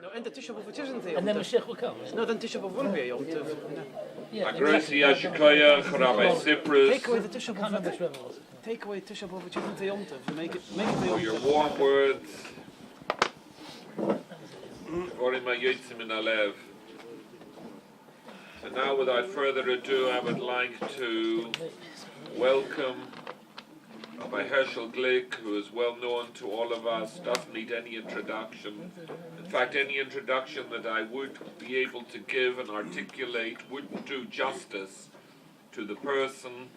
No, and the Tisha B'Av, which isn't there. And then Moshiach will come. No, then Tisha B'Av will be a Yom Tov. Agresi Yashikoya, Rabbi Cyprus. Take away the Tisha B'Av. Take away Tisha B'Av, which isn't a Yom Tov. Make it the Yom Tov. For your warm words. Orim HaYotzim in Alev. So now, without further ado, I would like to welcome Rabbi Herschel Glick, who is well known to all of us, doesn't need any introduction. In fact, any introduction that I would be able to give and articulate wouldn't do justice to the person,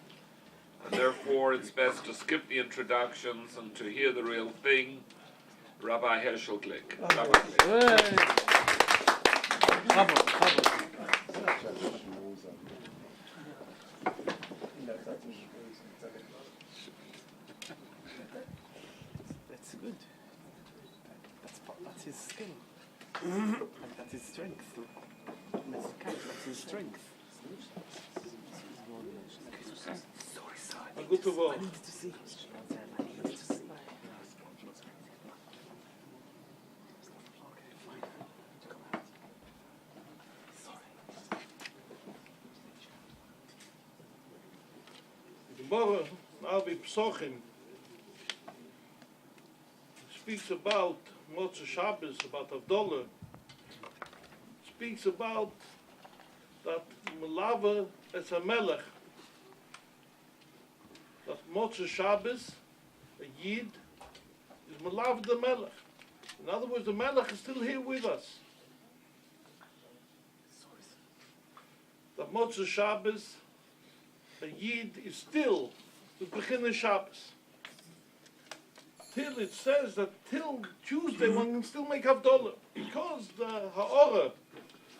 and therefore it's best to skip the introductions and to hear the real thing. Rabbi Herschel Glick. Rabbi Glick. That's good. That's his skill. That's his strength. That's his strength. Good to go. I need to see. Tomorrow, I'll be Psochim. Speaks about Motzei Shabbos, about Havdalah. Speaks about that Melava is a Melech. That Motzei Shabbos, a Yid, is Melava the Melech. In other words, the Melech is still here with us. That Motzei Shabbos, a Yid is still the Begin of Shabbos. Till it says that till Tuesday one can still make Havdalah, because the Ha'orah,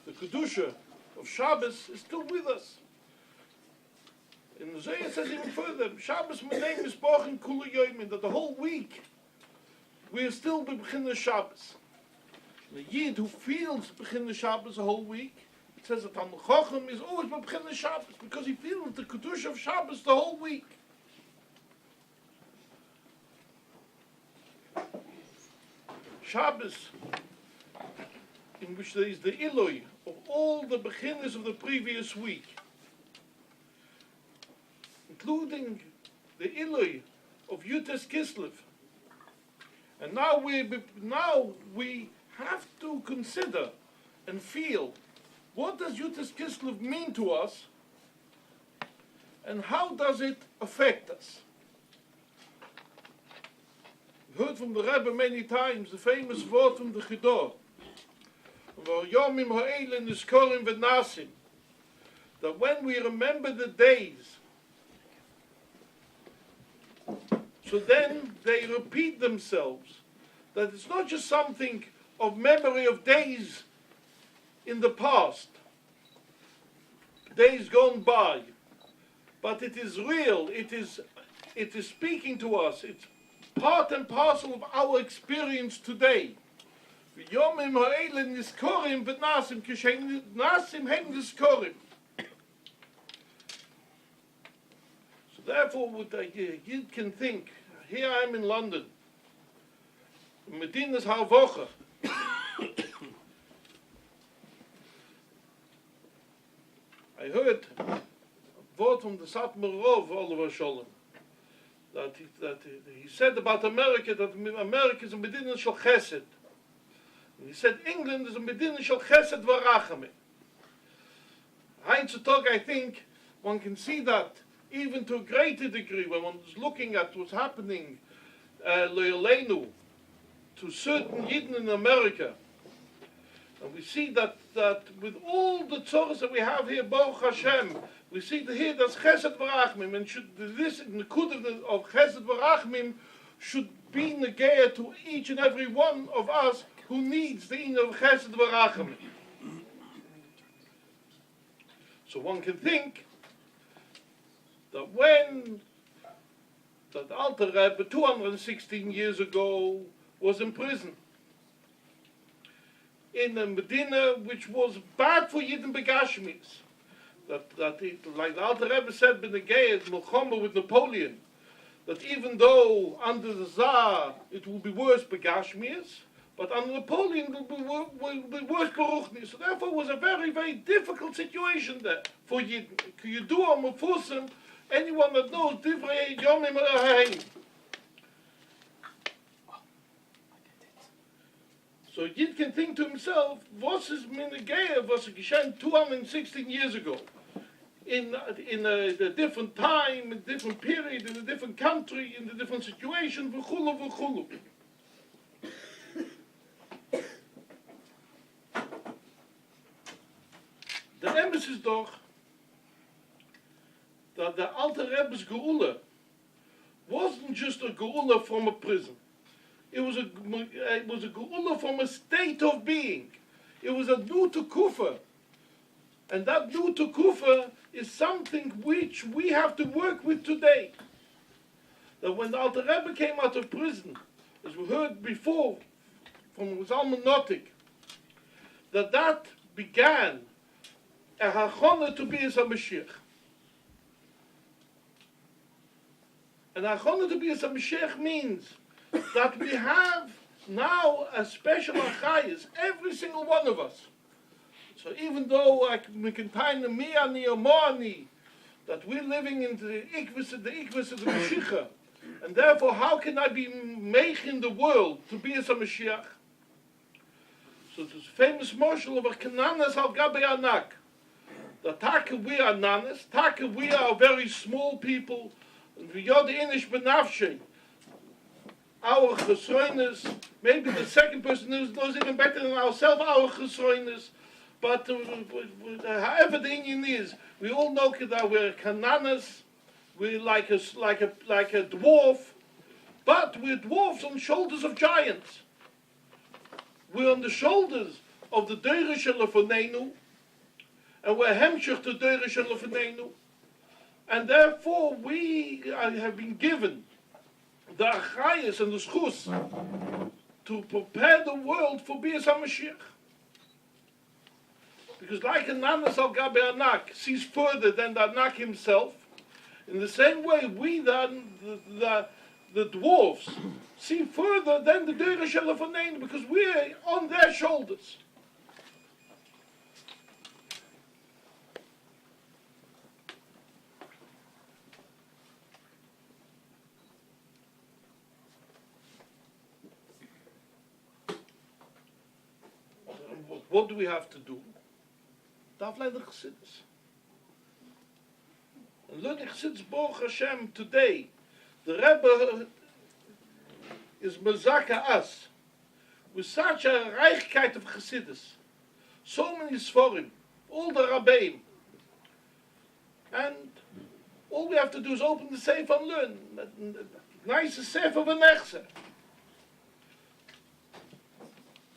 the Kedusha of Shabbos is still with us. In the Zohar it says even further, Shabbos Menei Misbachin Kula Yomin, that the whole week we are still Begin of Shabbos. The Yid who feels Begin of Shabbos the whole week, it says that Talmid Chacham is always Begin of Shabbos, because he feels the Kedusha of Shabbos the whole week. Shabbos, in which there is the Eloi of all the beginners of the previous week, including the Eloi of Yutes Kislev. And now we have to consider and feel, what does Yutes Kislev mean to us, and how does it affect us? We've heard from the Rebbe many times the famous word from the Chidor, that when we remember the days, so then they repeat themselves, that it's not just something of memory of days in the past, days gone by, but it is real, it is speaking to us, it's part and parcel of our experience today. So therefore, you can think, here I am in London, Medina's Harvocha. I heard a word from the Satmarov, Oliver Sholem, that he said about America, that America is a Medina Shel Chesed. And he said England is a Medina Shel Chesed V'Rachamim. Heutzutage, I think one can see that even to a greater degree when one is looking at what's happening Le'olenu to certain Yidden in America. And we see that with all the tzores that we have here, Baruch Hashem, we see here that's Chesed V'Rachmim, and this Nekudah of Chesed V'Rachmim should be negaya to each and every one of us who needs the inner of Chesed V'Rachmim. So one can think that when that Alter Rebbe 216 years ago was in prison, in a Medina which was bad for Yidden Begashmis, that it, like the Alter Rebbe said, Benegayet, Milchama with Napoleon, that even though under the Tsar it will be worse Begashmis, But under Napoleon, the worst beruchnis. So therefore, it was a very, very difficult situation there for Yidden. You do on Mefusim, anyone that knows Divrei Yomim Haim. So Yid can think to himself, what is Minegeya, was geschehen 216 years ago? In a different time, in a different period, in a different country, in a different situation, v'chulu, v'chulu. The emes is doch that the Alter Rebbe's geula wasn't just a geula from a prison. It was a geula from a state of being. It was a new tukufa. And that new tukufa is something which we have to work with today. That when the Alter Rebbe came out of prison, as we heard before from Zalman Notik, that began a hachana to be as a Mashiach. And hachana to be as a Mashiach means that we have now a special achayis, every single one of us. So even though we can find the mi'ani or mo'ani, that we're living in the ikvis of the Mashiach, and therefore how can I be meich in the world to be as a Mashiach? So this famous marshal of a kananas al gabe anak. The taka we are nanas, taka we are very small people, and we are the inish benafshe. Our chesroinus, maybe the second person knows even better than ourselves, our chesroinus. But however the Indian is, we all know that we're kananas, we're like a dwarf, but we're dwarfs on shoulders of giants. We're on the shoulders of the Deire Shelefonenu, and we're hemshich to Deire Shelefonenu, and therefore we have been given the achayis and the schus to prepare the world for Bias HaMashiach. Because like a nanas al gabe anak sees further than the anak himself, in the same way we the dwarfs see further than the Deire Shelefonenu, because we're on their shoulders. What do we have to do? Darf learn the Chassidus. And learn the Chassidus Baruch Hashem today. The Rebbe is Mezaka us with such a reichkeit of Chassidus. So many Sforim, all the Rabbeim. And all we have to do is open the Sefer and learn. Nice Sefer v'nechse.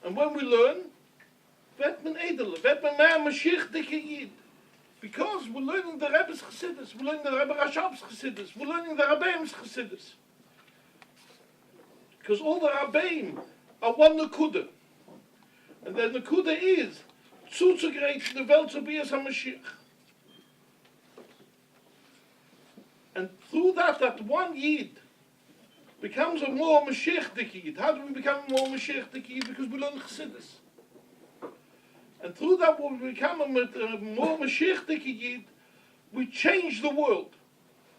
And when we learn, werd men edel, werd men meer Mashiach dikke Yid. Because we're learning the Rebbe's Chassidus, we're learning the Rebbe Rashab's Chassidus, we're learning the Rabbeim's Chassidus. Because all the Rabbeim are one Nekuda. And the Nekuda is zuzugreifen the Welt zu Bias HaMashiach. And through that one Yid becomes a more Mashiach dikke Yid. How do we become a more Mashiach dikke Yid? Because we learn Chassidus. And through that, when we become a more Mashiach Yid, we change the world.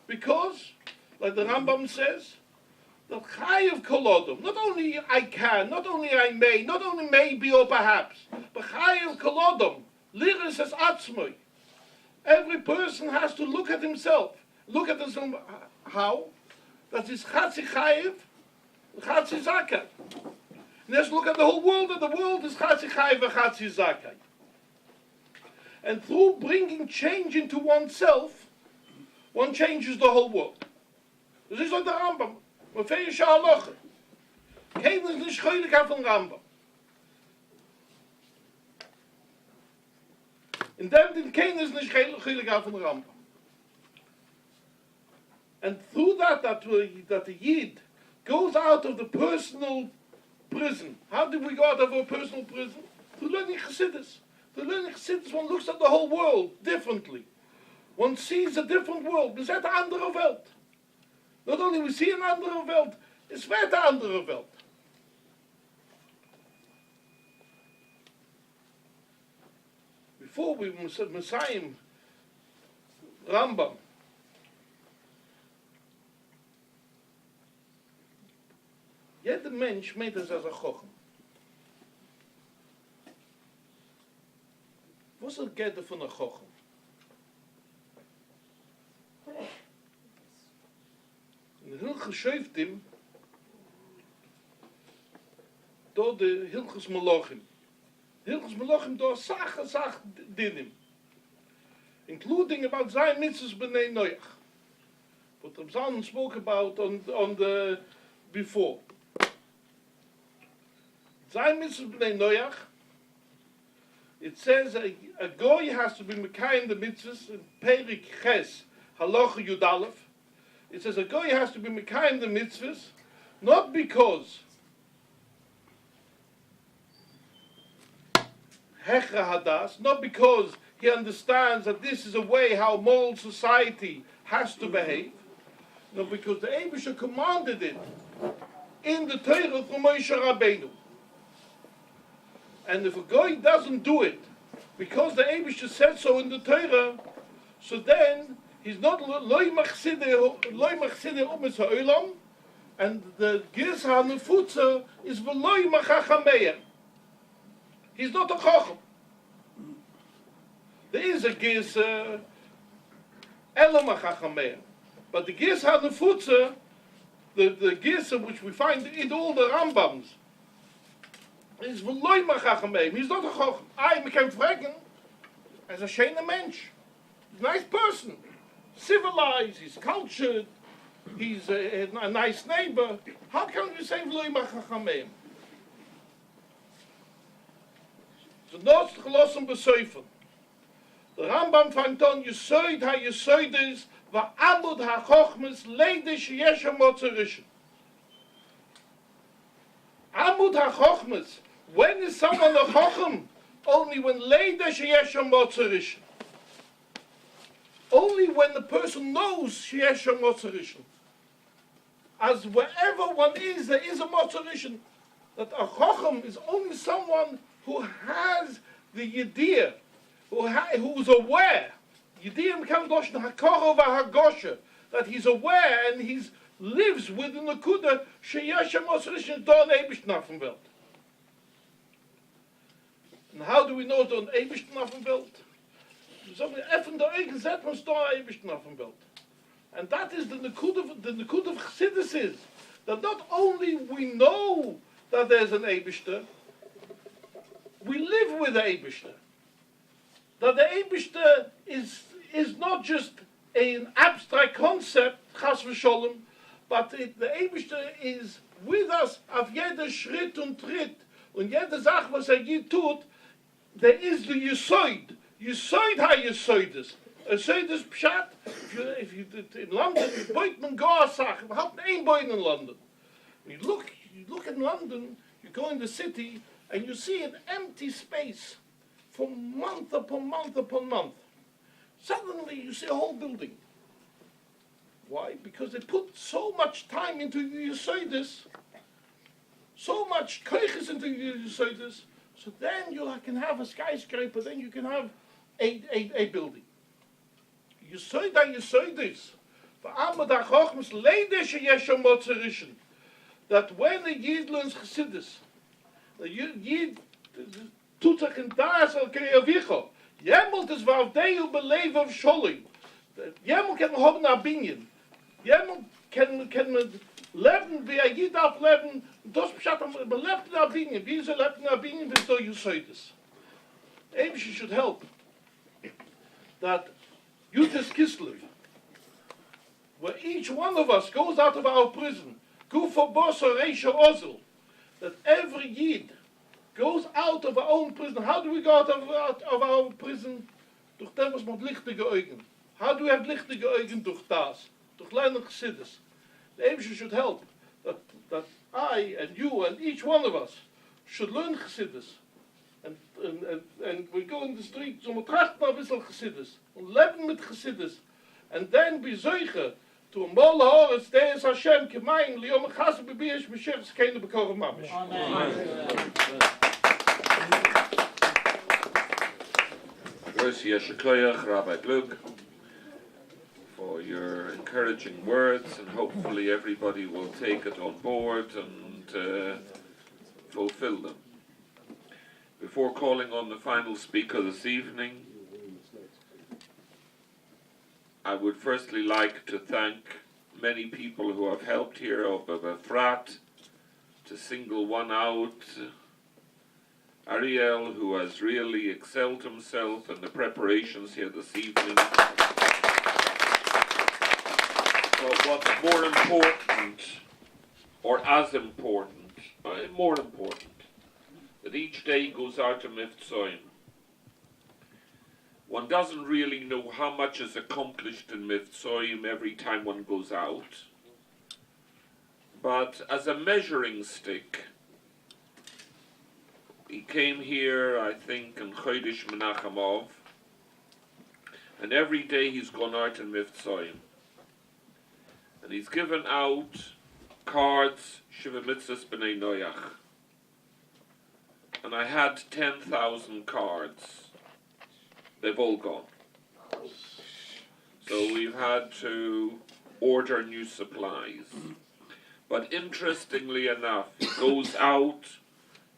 Because, like the Rambam says, that Chayev Kolodom, not only I can, not only I may, not only maybe or perhaps, but Chayev Kolodom, Liris as Atzmoi. Every person has to look at himself. Look at himself, how? That is Chatzi Chayev, Chatzi Zakat. Let's look at the whole world, and the world is Chatzi Chayev and Chatzi Zakai. And through bringing change into oneself, one changes the whole world. This is like the Rambam. Mefeir Sha'aloche. Keiner is nicht schuldig von Rambam. In dem din keiner is nicht schuldig von Rambam. And through that the Yid goes out of the personal prison. How did we go out of our personal prison? Through learning Chassidus. Through learning Chassidus, one looks at the whole world differently. One sees a different world. We zijn een andere Welt. Not only we see an andere Welt, it's wird een andere Welt. before we Messiah Rambam. Jeder Mensch meint es als ein Chochem. Was geht von ein Chochem? In der Hilche Schöftim, da de Hilches Malachim. Hilches Malachim, da Sach Dinim. Including about Zayin Mitzvahs B'nai Noach. What the Psalm spoke about on the before. Zayin Mitzvahs B'nai Noach, it says a goy has to be Mekayim the Mitzvahs in Perik Ches, Halacha Yud Aleph. It says a goy has to be Mekayim the Mitzvahs, not because Hechra Hadas, not because he understands that this is a way how moral society has to behave, no, because the Eibusha commanded it in the Torah from Moshe Rabbeinu. And if a guy doesn't do it because the Eibusha said so in the Torah, so then he's not loy machside umes ha'olam, and the Girs ha'nefutza is v'loy machachameir. He's not a chacham. There is a Girs elam machachameir, but the Girs ha'nefutza, the Girs which we find in all the Rambams, is v'loy machachameir. He's not a chacham. I can fragen as a shena mensch, a nice person, civilized, he's cultured, he's a nice neighbor. How can you say v'loy machachameir? So not gelassen besäufen. The Rambam fängt an, Yesoid ha-Yesoides, va-amud ha-Chochmes, leidish yesha motzerischen. Amud ha-Chochmes, when is someone a Chochem? Only when leidish yesha motzerischen. Only when the person knows yesha motzerischen. As wherever one is, there is a motzerischen. That a Chochem is only someone who has the Yediyah, who's aware, Yediyah becomes Loshen HaKorov HaGosha, that he's aware and he lives within the Kuda, Sheyesha Mosrishin Don Eibishtenafenwelt. And how do we know Don Eibishtenafenwelt? Something Effen der Eigen Zet was Don Eibishtenafenwelt. And that is the Nakud of Chassidus is, that not only we know that there's an Eibishter, we live with the Eibishter. That the Eibishter is not just an abstract concept, Chas v'Sholem, but the Eibishter is with us auf jeder Schritt und Tritt. Und jede Sache, was hier tut, there is the Yesoid. Yesoid ha-Yesoides. Yesoides Pshat, if you in London, boit man gar Sachen. We have ein boit in London. You look in London, you go in the city, and you see an empty space for month upon month upon month. Suddenly you see a whole building. Why? Because they put so much time into the Yesoides, so much koiches into the Yesoides, so then you can have a skyscraper, then you can have a building. Yesoid ha-Yesoides, v'amad ha-Chochmes leidish yesha motzerischen, that when a Yid learns Chassidus, the Yid tut sich in das al kreavicho. Jemult es war auf deu belev of Sholim. Jemult kann man haben a binyan. Jemult kann man leben, wie a Yid darf leben. Das beschadet man lebt in a binyan. Wie is lebt in a binyan, wie so you say this? Maybe she should help. That Yutis Kislev, where each one of us goes out of our prison, go for boss or reisha ozel, that every Yid goes out of our own prison. How do we go out of our prison? Durch dem was mit lichtige Augen. How do we have lichtige Augen durch das? Durch kleine Chassidus. The Eibusha should help. That I and you and each one of us should learn Chassidus. And we go in the street, so we trachten a bissel Chassidus. Und leben mit Chassidus. And then be Zeuge to a mol haaretz, der is Hashem, kemein, liyom chas bebiyish, Moshiach keine bekoren mamish. Amen. Moshiach Rabbi Glug, for your encouraging words, and hopefully everybody will take it on board and fulfill them. Before calling on the final speaker this evening, I would firstly like to thank many people who have helped here, Befrat, to single one out, Ariel, who has really excelled himself in the preparations here this evening. But what's more important, or as important, more important, that each day goes out to Mivtzoyim. One doesn't really know how much is accomplished in Mivtzoyim every time one goes out. But as a measuring stick, he came here, I think, in Chodesh Menachem, and every day he's gone out in Mivtzoyim. And he's given out cards, Shiva Mitzvahs B'nai Noach. And I had 10,000 cards. They've all gone. So we've had to order new supplies. But interestingly enough, he goes out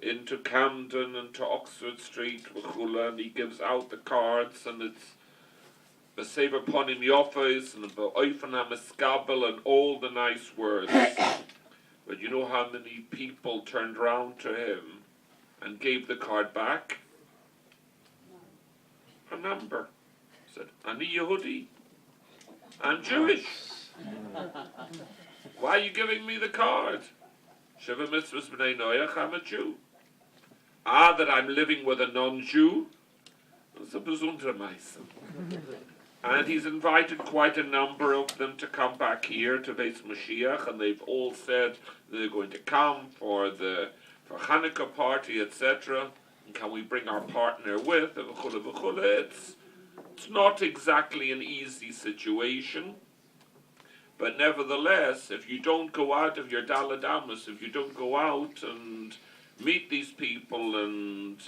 into Camden and to Oxford Street, and he gives out the cards, and it's B'Sever Ponim Yofes and B'Oifen HaMeskabel and all the nice words. But you know how many people turned round to him and gave the card back? A number. Said, Ani Yehudi. I'm Jewish. Why are you giving me the card? Shiva Mitzvahs B'nai Noach, I'm a Jew. That I'm living with a non-Jew? That's a besondere Meise. And he's invited quite a number of them to come back here to Beis Moshiach, and they've all said they're going to come for Hanukkah party, etc. And can we bring our partner with? It's not exactly an easy situation, but nevertheless, if you don't go out of your daladamas, if you don't go out and meet these people and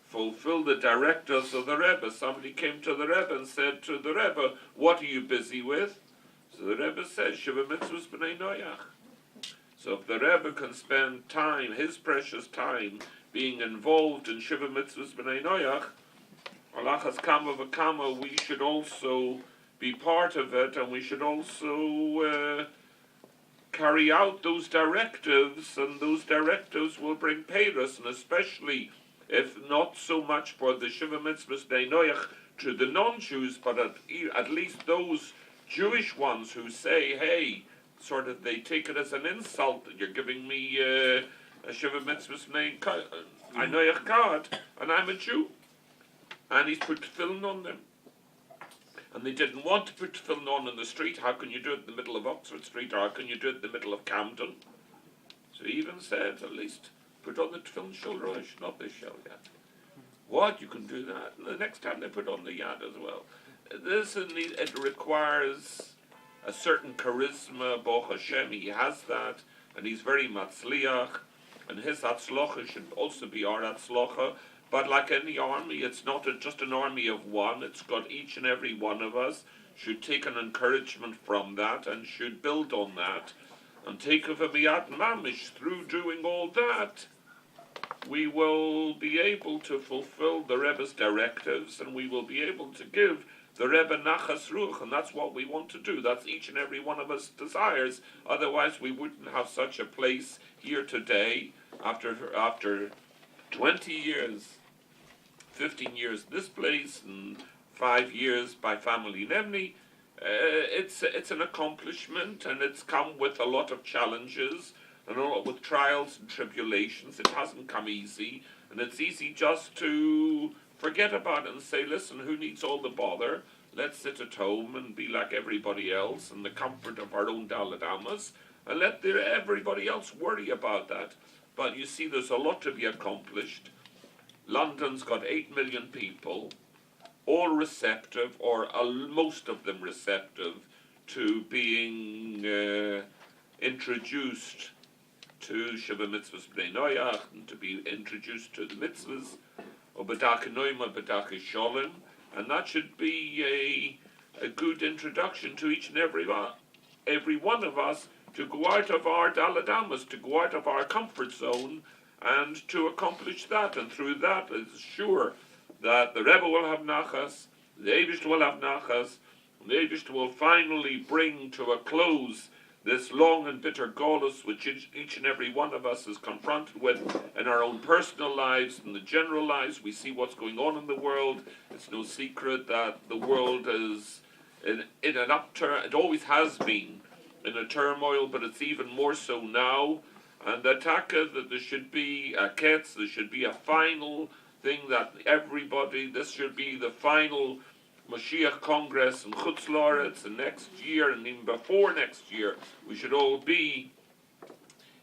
fulfill the directives of the Rebbe. Somebody came to the Rebbe and said to the Rebbe, what are you busy with? So the Rebbe said, Shiva Mitzvahs B'nai Noach. So if the Rebbe can spend time, his precious time, being involved in Shiva Mitzvahs B'nai Noach, Alachas Kama V'Kama, we should also be part of it, and we should also carry out those directives, and those directives will bring peiros, and especially if not so much for the Shiva Mitzvahs B'nai Noach to the non-Jews, but at least those Jewish ones who say, hey, sort of they take it as an insult that you're giving me a Shiva Mitzvahs B'nai Noach card, and I'm a Jew. And he's put tefillin on them. And they didn't want to put tefillin on in the street. How can you do it in the middle of Oxford Street, or how can you do it in the middle of Camden? So he even said, at least, put on the tefillin shul rosh, not the shell yad. What? You can do that? And the next time they put on the yad as well. It requires a certain charisma, Baruch Hashem, he has that, and he's very matzliach, and his atzlocha should also be our atzlocha. But like any army, it's not just an army of one. It's got each and every one of us should take an encouragement from that and should build on that. And take of a miyat mamish, through doing all that, we will be able to fulfill the Rebbe's directives, and we will be able to give the Rebbe nachas ruach, and that's what we want to do. That's each and every one of us desires. Otherwise, we wouldn't have such a place here today after 20 years. 15 years this place and 5 years by family Nemni. It's an accomplishment, and it's come with a lot of challenges and a lot with trials and tribulations. It hasn't come easy, and it's easy just to forget about it and say, listen, who needs all the bother? Let's sit at home and be like everybody else in the comfort of our own daladamas, and let everybody else worry about that. But you see, there's a lot to be accomplished. London's got 8 million people, all receptive, or most of them receptive, to being introduced to Shiva Mitzvahs B'nai Noach, and to be introduced to the mitzvahs, or B'dake Noima, B'dake Sholem, and that should be a good introduction to each and every one of us to go out of our daladamas, to go out of our comfort zone, and to accomplish that. And through that, it's sure that the Rebbe will have nachas, the Eibishter will have nachas, and the Eibishter will finally bring to a close this long and bitter galus which each and every one of us is confronted with in our own personal lives and the general lives. We see what's going on in the world. It's no secret that the world is in an upturn. It always has been in a turmoil, but it's even more so now. And the taka that there should be a ketz, there should be a final thing that everybody, this should be the final Moshiach Congress in Chutz La'aretz, and next year, and even before next year, we should all be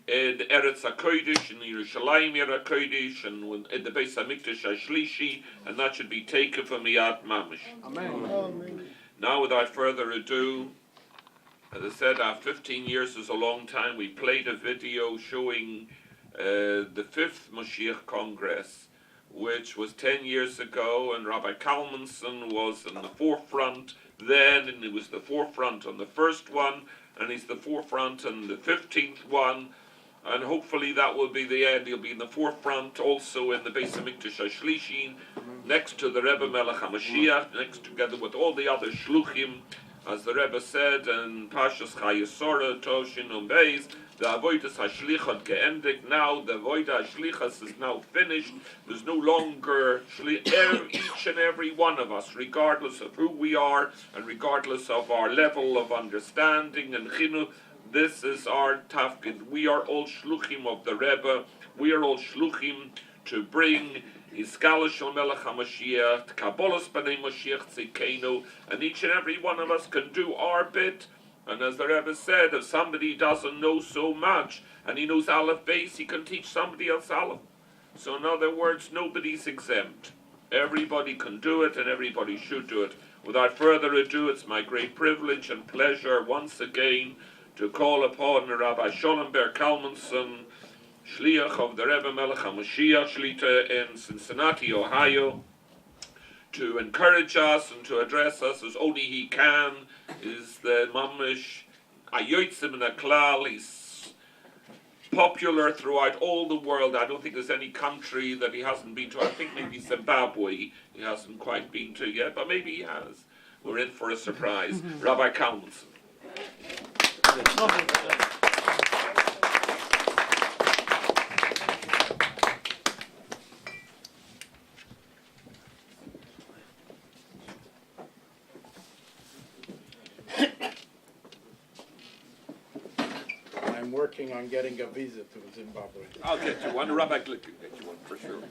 in Eretz HaKodesh, in Yerushalayim Yer HaKodesh, and in the Beis HaMikdash HaShlishi, and that should be taken from Miyad Mamish. Amen. Amen. Now, without further ado, as I said, 15 years is a long time. We played a video showing the 5th Moshiach Congress, which was 10 years ago, and Rabbi Kalmanson was in the forefront then, and he was the forefront on the first one, and he's the forefront on the 15th one, and hopefully that will be the end. He'll be in the forefront also in the Beis HaMikdash HaShlishi, next to the Rebbe Melech HaMashiach, next together with all the other Shluchim, as the Rebbe said in Pashas Chayesora, Toshin Beis, the Avodas HaShlichot geendigt. Now the Avodah HaShlichas is now finished. There's no longer each and every one of us, regardless of who we are and regardless of our level of understanding and chinuch. This is our tafkid. We are all shluchim of the Rebbe. We are all shluchim to bring Iskala Shel Melech HaMashiach, Kabbalas B'nai Moshiach Tzidkeinu, and each and every one of us can do our bit. And as the Rebbe said, if somebody doesn't know so much, and he knows Aleph Beis, he can teach somebody else Aleph. So in other words, nobody's exempt. Everybody can do it, and everybody should do it. Without further ado, it's my great privilege and pleasure once again to call upon Rabbi Sholem Ber Kalmanson, Shliach of the Rebbe Melech HaMashiach Shlita in Cincinnati, Ohio, to encourage us and to address us as only he can. Is the mamish ayotzim in a klal. He's popular throughout all the world. I don't think there's any country that he hasn't been to. I think maybe Zimbabwe he hasn't quite been to yet, but maybe he has. We're in for a surprise. Rabbi Kalmanson. I'm working on getting a visa to Zimbabwe. I'll get you one. Rabbi Glick can get you one for sure.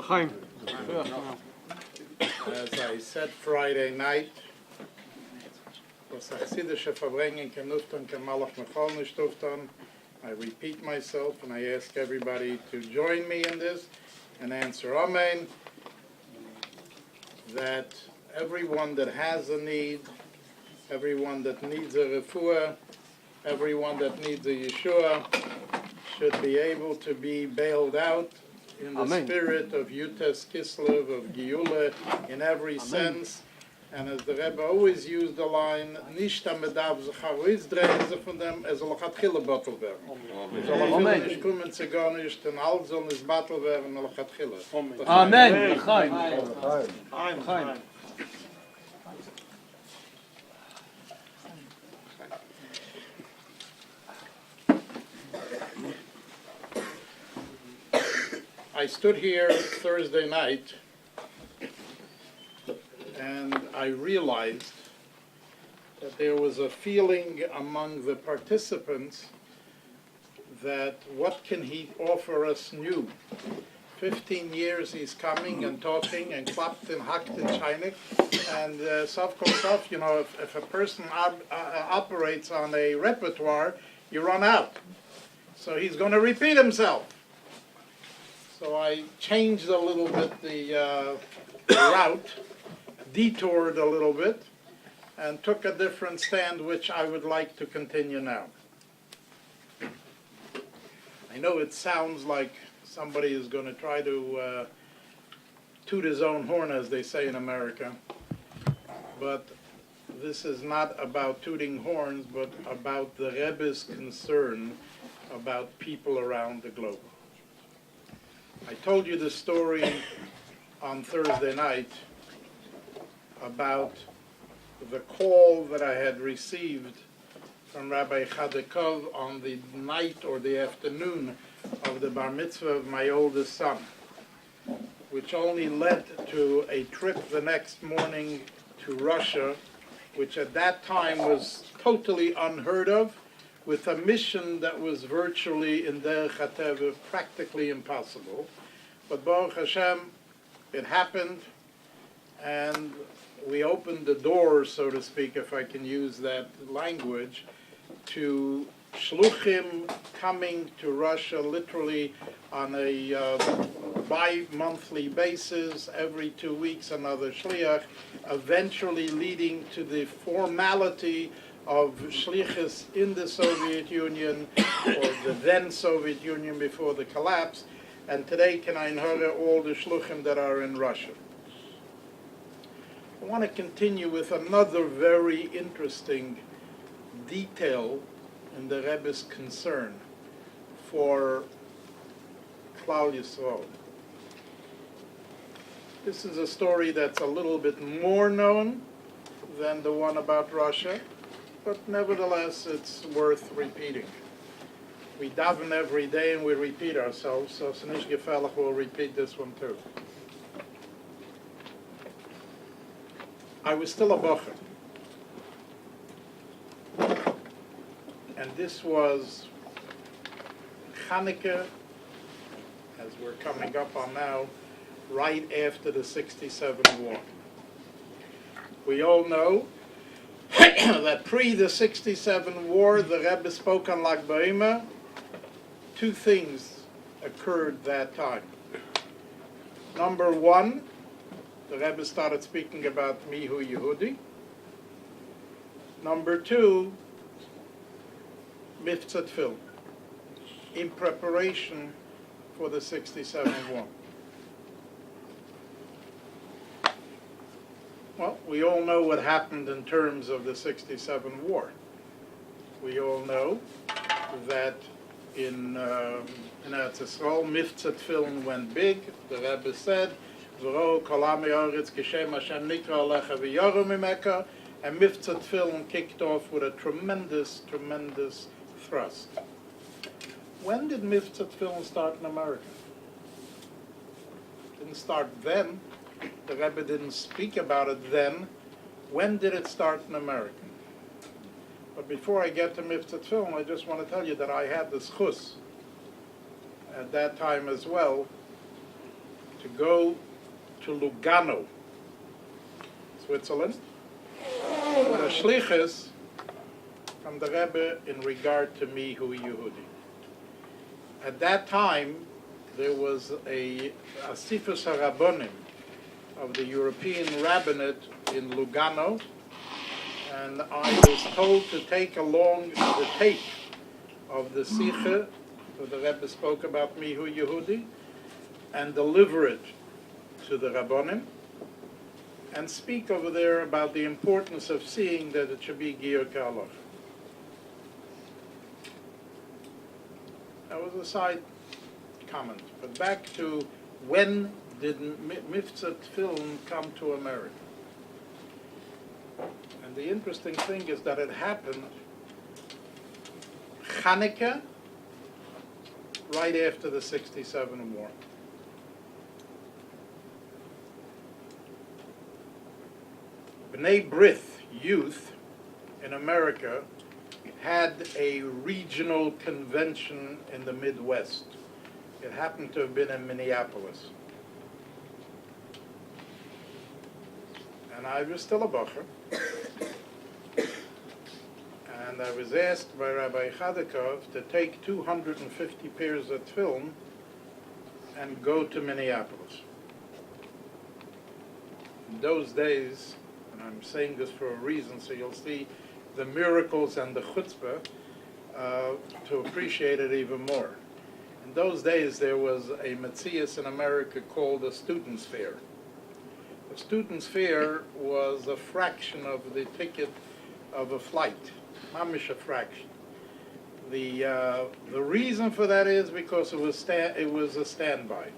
Chaim. As I said Friday night, I repeat myself and I ask everybody to join me in this and answer Amen, that everyone that has a need, everyone that needs a refuah, everyone that needs a Yeshua should be able to be bailed out in the Amen. spirit of Yutes Kislev, of Geula, in every sense. And as the Rebbe always used the line, nicht am Bedarf sich herausdrehen sie von dem, soll lechatchila battle werden. Soll nicht kommen zu gar nicht, und alles soll nicht battle werden, lechatchila. Amen. Chaim. Chaim. I stood here Thursday night and I realized that there was a feeling among the participants that what can he offer us new? 15 years he's coming and talking and clapped and hacked and shining, and sof kol sof, you know, if a person operates on a repertoire, you run out. So he's going to repeat himself. So I changed a little bit the route, detoured a little bit, and took a different stand, which I would like to continue now. I know it sounds like somebody is going to try to toot his own horn, as they say in America, but this is not about tooting horns, but about the Rebbe's concern about people around the globe. I told you the story on Thursday night about the call that I had received from Rabbi Chadekov on the night or the afternoon of the bar mitzvah of my oldest son, which only led to a trip the next morning to Russia, which at that time was totally unheard of, with a mission that was virtually in Derech HaTeva practically impossible. But Baruch Hashem, it happened, and we opened the door, so to speak, if I can use that language, to shluchim coming to Russia literally on a bi-monthly basis, every 2 weeks another shliach, eventually leading to the formality of shlichus in the Soviet Union, or the then Soviet Union before the collapse, and today can I inherit all the shluchim that are in Russia. I want to continue with another very interesting detail in the Rebbe's concern for Klal Yisrael. This is a story that's a little bit more known than the one about Russia, but nevertheless it's worth repeating. We daven every day and we repeat ourselves, so Sinish Gefelach will repeat this one too. I was still a bocher, and this was Chanukah, as we're coming up on now, right after the 67 war. We all know that pre the 67 war, the Rebbe spoke on Lag BaOmer. Two things occurred that time. Number one, the Rebbe started speaking about Mihu Yehudi. Number two, Miftzat Film, in preparation for the 67 war. Well, we all know what happened in terms of the 67 war. We all know that in Eretz Yisrael, Miftzat Film went big. The Rebbe said, and Miftzat Film kicked off with a tremendous, tremendous thrust. When did Miftzat Film start in America? It didn't start then. The Rebbe didn't speak about it then. When did it start in America? But before I get to Miftzat Film, I just want to tell you that I had the schus at that time as well to go to Lugano, Switzerland, with a shlichus from the Rebbe in regard to Mihu Yehudi. At that time, there was a Sifus HaRabbonim of the European Rabbinate in Lugano, and I was told to take along the tape of the Sikha that the Rebbe spoke about Mihu Yehudi and deliver it to the Rabbonim and speak over there about the importance of seeing that it should be Giyur K'Halacha. That was a side comment. But back to when did Miftzat Film come to America? And the interesting thing is that it happened Chanukah right after the 67 war. B'nai B'rith youth in America had a regional convention in the Midwest. It happened to have been in Minneapolis. And I was still a bocher. And I was asked by Rabbi Chadekov to take 250 pairs of film and go to Minneapolis. In those days, and I'm saying this for a reason, so you'll see the miracles and the chutzpah to appreciate it even more. In those days, there was a metzias in America called a student's fair. A student's fair was a fraction of the ticket of a flight, mamish a fraction. The reason for that is because it was a standby.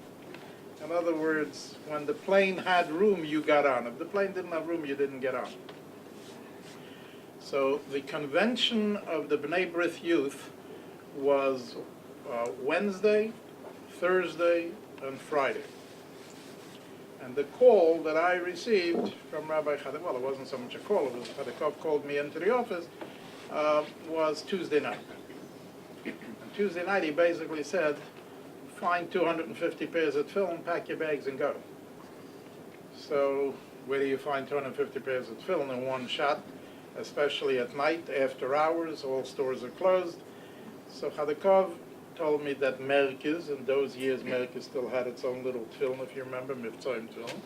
In other words, when the plane had room, you got on. If the plane didn't have room, you didn't get on. So the convention of the B'nai B'rith youth was Wednesday, Thursday, and Friday. And the call that I received from Rabbi Chadek, well, it wasn't so much a call, it was Chadekov called me into the office, was Tuesday night. And Tuesday night he basically said, find 250 pairs of tefillin, pack your bags and go. So where do you find 250 pairs of tefillin in one shot, especially at night, after hours, all stores are closed. So Chadekov told me that Merkez, in those years Merkez still had its own little tefillin, if you remember, Mivtzoim tefillin.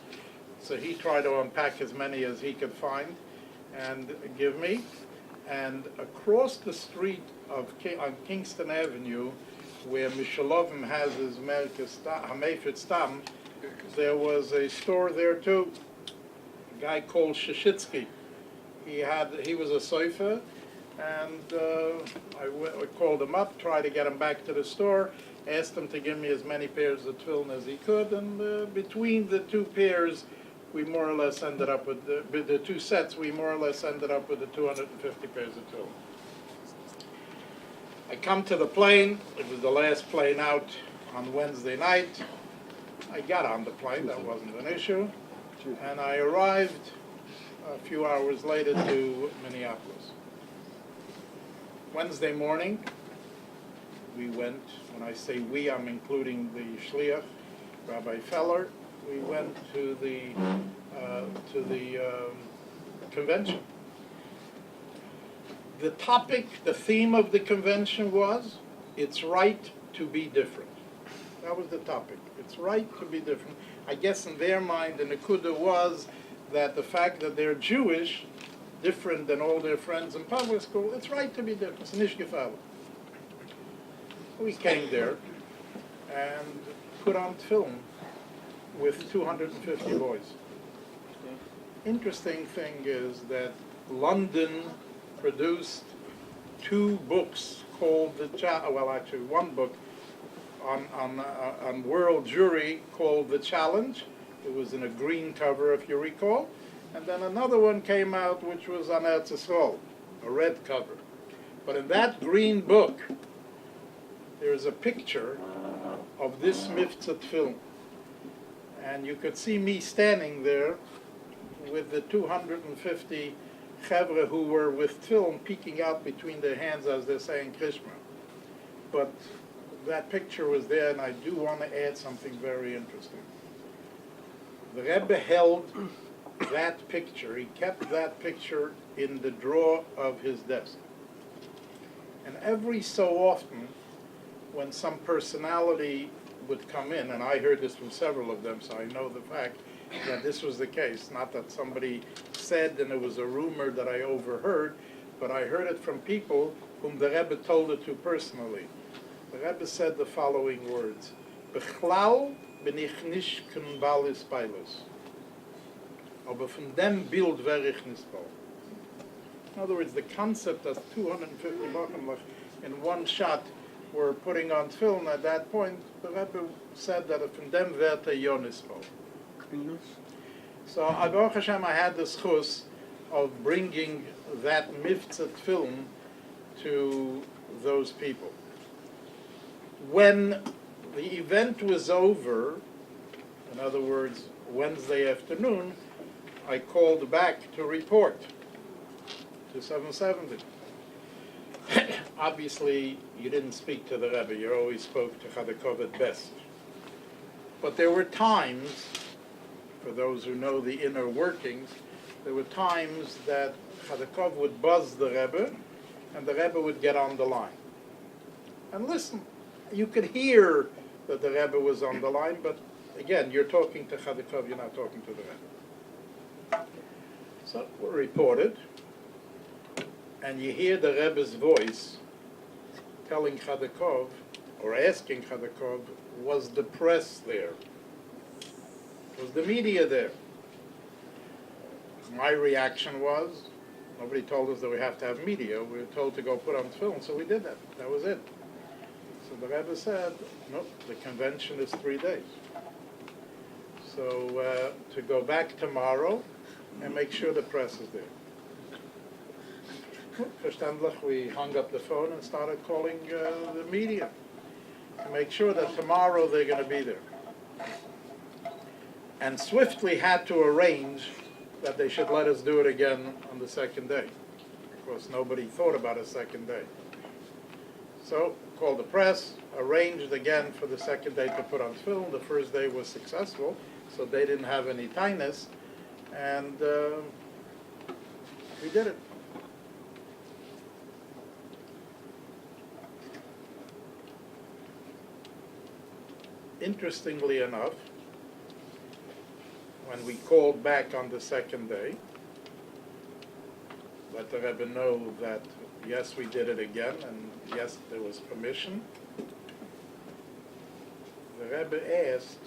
So he tried to unpack as many as he could find and give me. And across the street on Kingston Avenue, where Mishalovim has his Hamefet Stam, there was a store there too, a guy called Shishitsky. He was a sofer, and I called him up, tried to get him back to the store, asked him to give me as many pairs of tefillin as he could, and between the two pairs, we more or less ended up with the two sets. We more or less ended up with the 250 pairs of tefillin. I come to the plane. It was the last plane out on Wednesday night. I got on the plane. That wasn't an issue, and I arrived a few hours later to Minneapolis. Wednesday morning, we went. When I say we, I'm including the shliach, Rabbi Feller. We went to the convention. The topic, the theme of the convention was, it's right to be different. That was the topic. It's right to be different. I guess in their mind, the nekuda was that the fact that they're Jewish, different than all their friends in public school, it's right to be different. It's nicht gefallen. We came there and put on film with 250 boys. Interesting thing is that London produced two books called one book on world Jewry called The Challenge. It was in a green cover, if you recall. And then another one came out which was on Eretz Yisrael, a red cover. But in that green book, there's a picture of this Mivtzat film. And you could see me standing there with the 250 chevra who were with film peeking out between their hands as they're saying Krishma. But that picture was there, and I do want to add something very interesting. The Rebbe held that picture, he kept that picture in the drawer of his desk. And every so often, when some personality would come in, and I heard this from several of them, so I know the fact that this was the case, not that somebody said and it was a rumor that I overheard, but I heard it from people whom the Rebbe told it to personally. The Rebbe said the following words, Bechlal bin ich nicht kein Balis Peilos, aber von dem Bild wäre ich nicht bald. In other words, the concept that 250 Bacham in one shot were putting on film at that point, the Rebbe said that from them werte Yonispo. So, Baruch Hashem, I had the schus of bringing that Mivtzat film to those people. When the event was over, in other words, Wednesday afternoon, I called back to report to 770. Obviously, you didn't speak to the Rebbe, you always spoke to Chadekov at best. But there were times, for those who know the inner workings, there were times that Chadekov would buzz the Rebbe, and the Rebbe would get on the line. And listen, you could hear that the Rebbe was on the line, but again, you're talking to Chadikov, you're not talking to the Rebbe. So we reported, and you hear the Rebbe's voice telling Chadikov, or asking Chadikov, was the press there? Was the media there? My reaction was, nobody told us that we have to have media. We were told to go put on film, so we did that. That was it. So the Rebbe said, no, the convention is 3 days. So to go back tomorrow and make sure the press is there. Verständlich, we hung up the phone and started calling the media to make sure that tomorrow they're going to be there. And swiftly had to arrange that they should let us do it again on the second day. Of course, nobody thought about a second day. So, called the press, arranged again for the second day to put on film. The first day was successful, so they didn't have any tinus, and we did it. Interestingly enough, when we called back on the second day, let the Rebbe know that yes, we did it again, and yes, there was permission. The Rebbe asked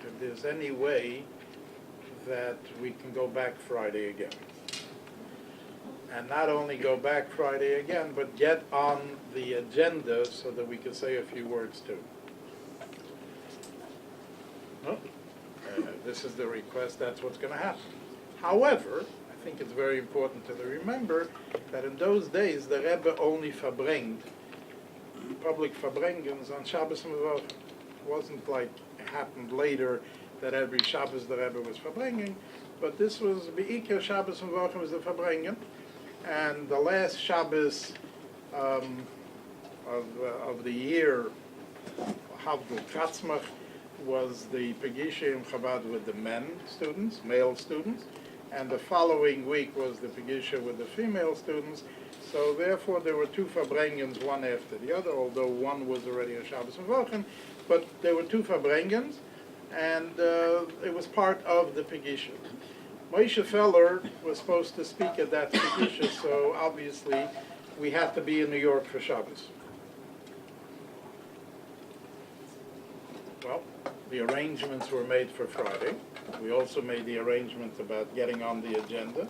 if there's any way that we can go back Friday again. And not only go back Friday again, but get on the agenda so that we can say a few words too. No? This is the request, that's what's going to happen. However, I think it's very important to remember that in those days the Rebbe only verbringt public verbringens on Shabbos and Mevach. It wasn't like it happened later that every Shabbos the Rebbe was verbringing, but this was Be'ikar Shabbos and Mevach was the verbringen, and the last Shabbos of the year, Havdul Kratzmach, was the Pegisha in Chabad with the male students, and the following week was the Pegisha with the female students. So therefore there were two Farbrengens, one after the other, although one was already a Shabbos and Wochen, but there were two Farbrengens, and it was part of the Pegisha. Moshe Feller was supposed to speak at that Pegisha, so obviously we had to be in New York for Shabbos. Well, the arrangements were made for Friday. We also made the arrangements about getting on the agenda.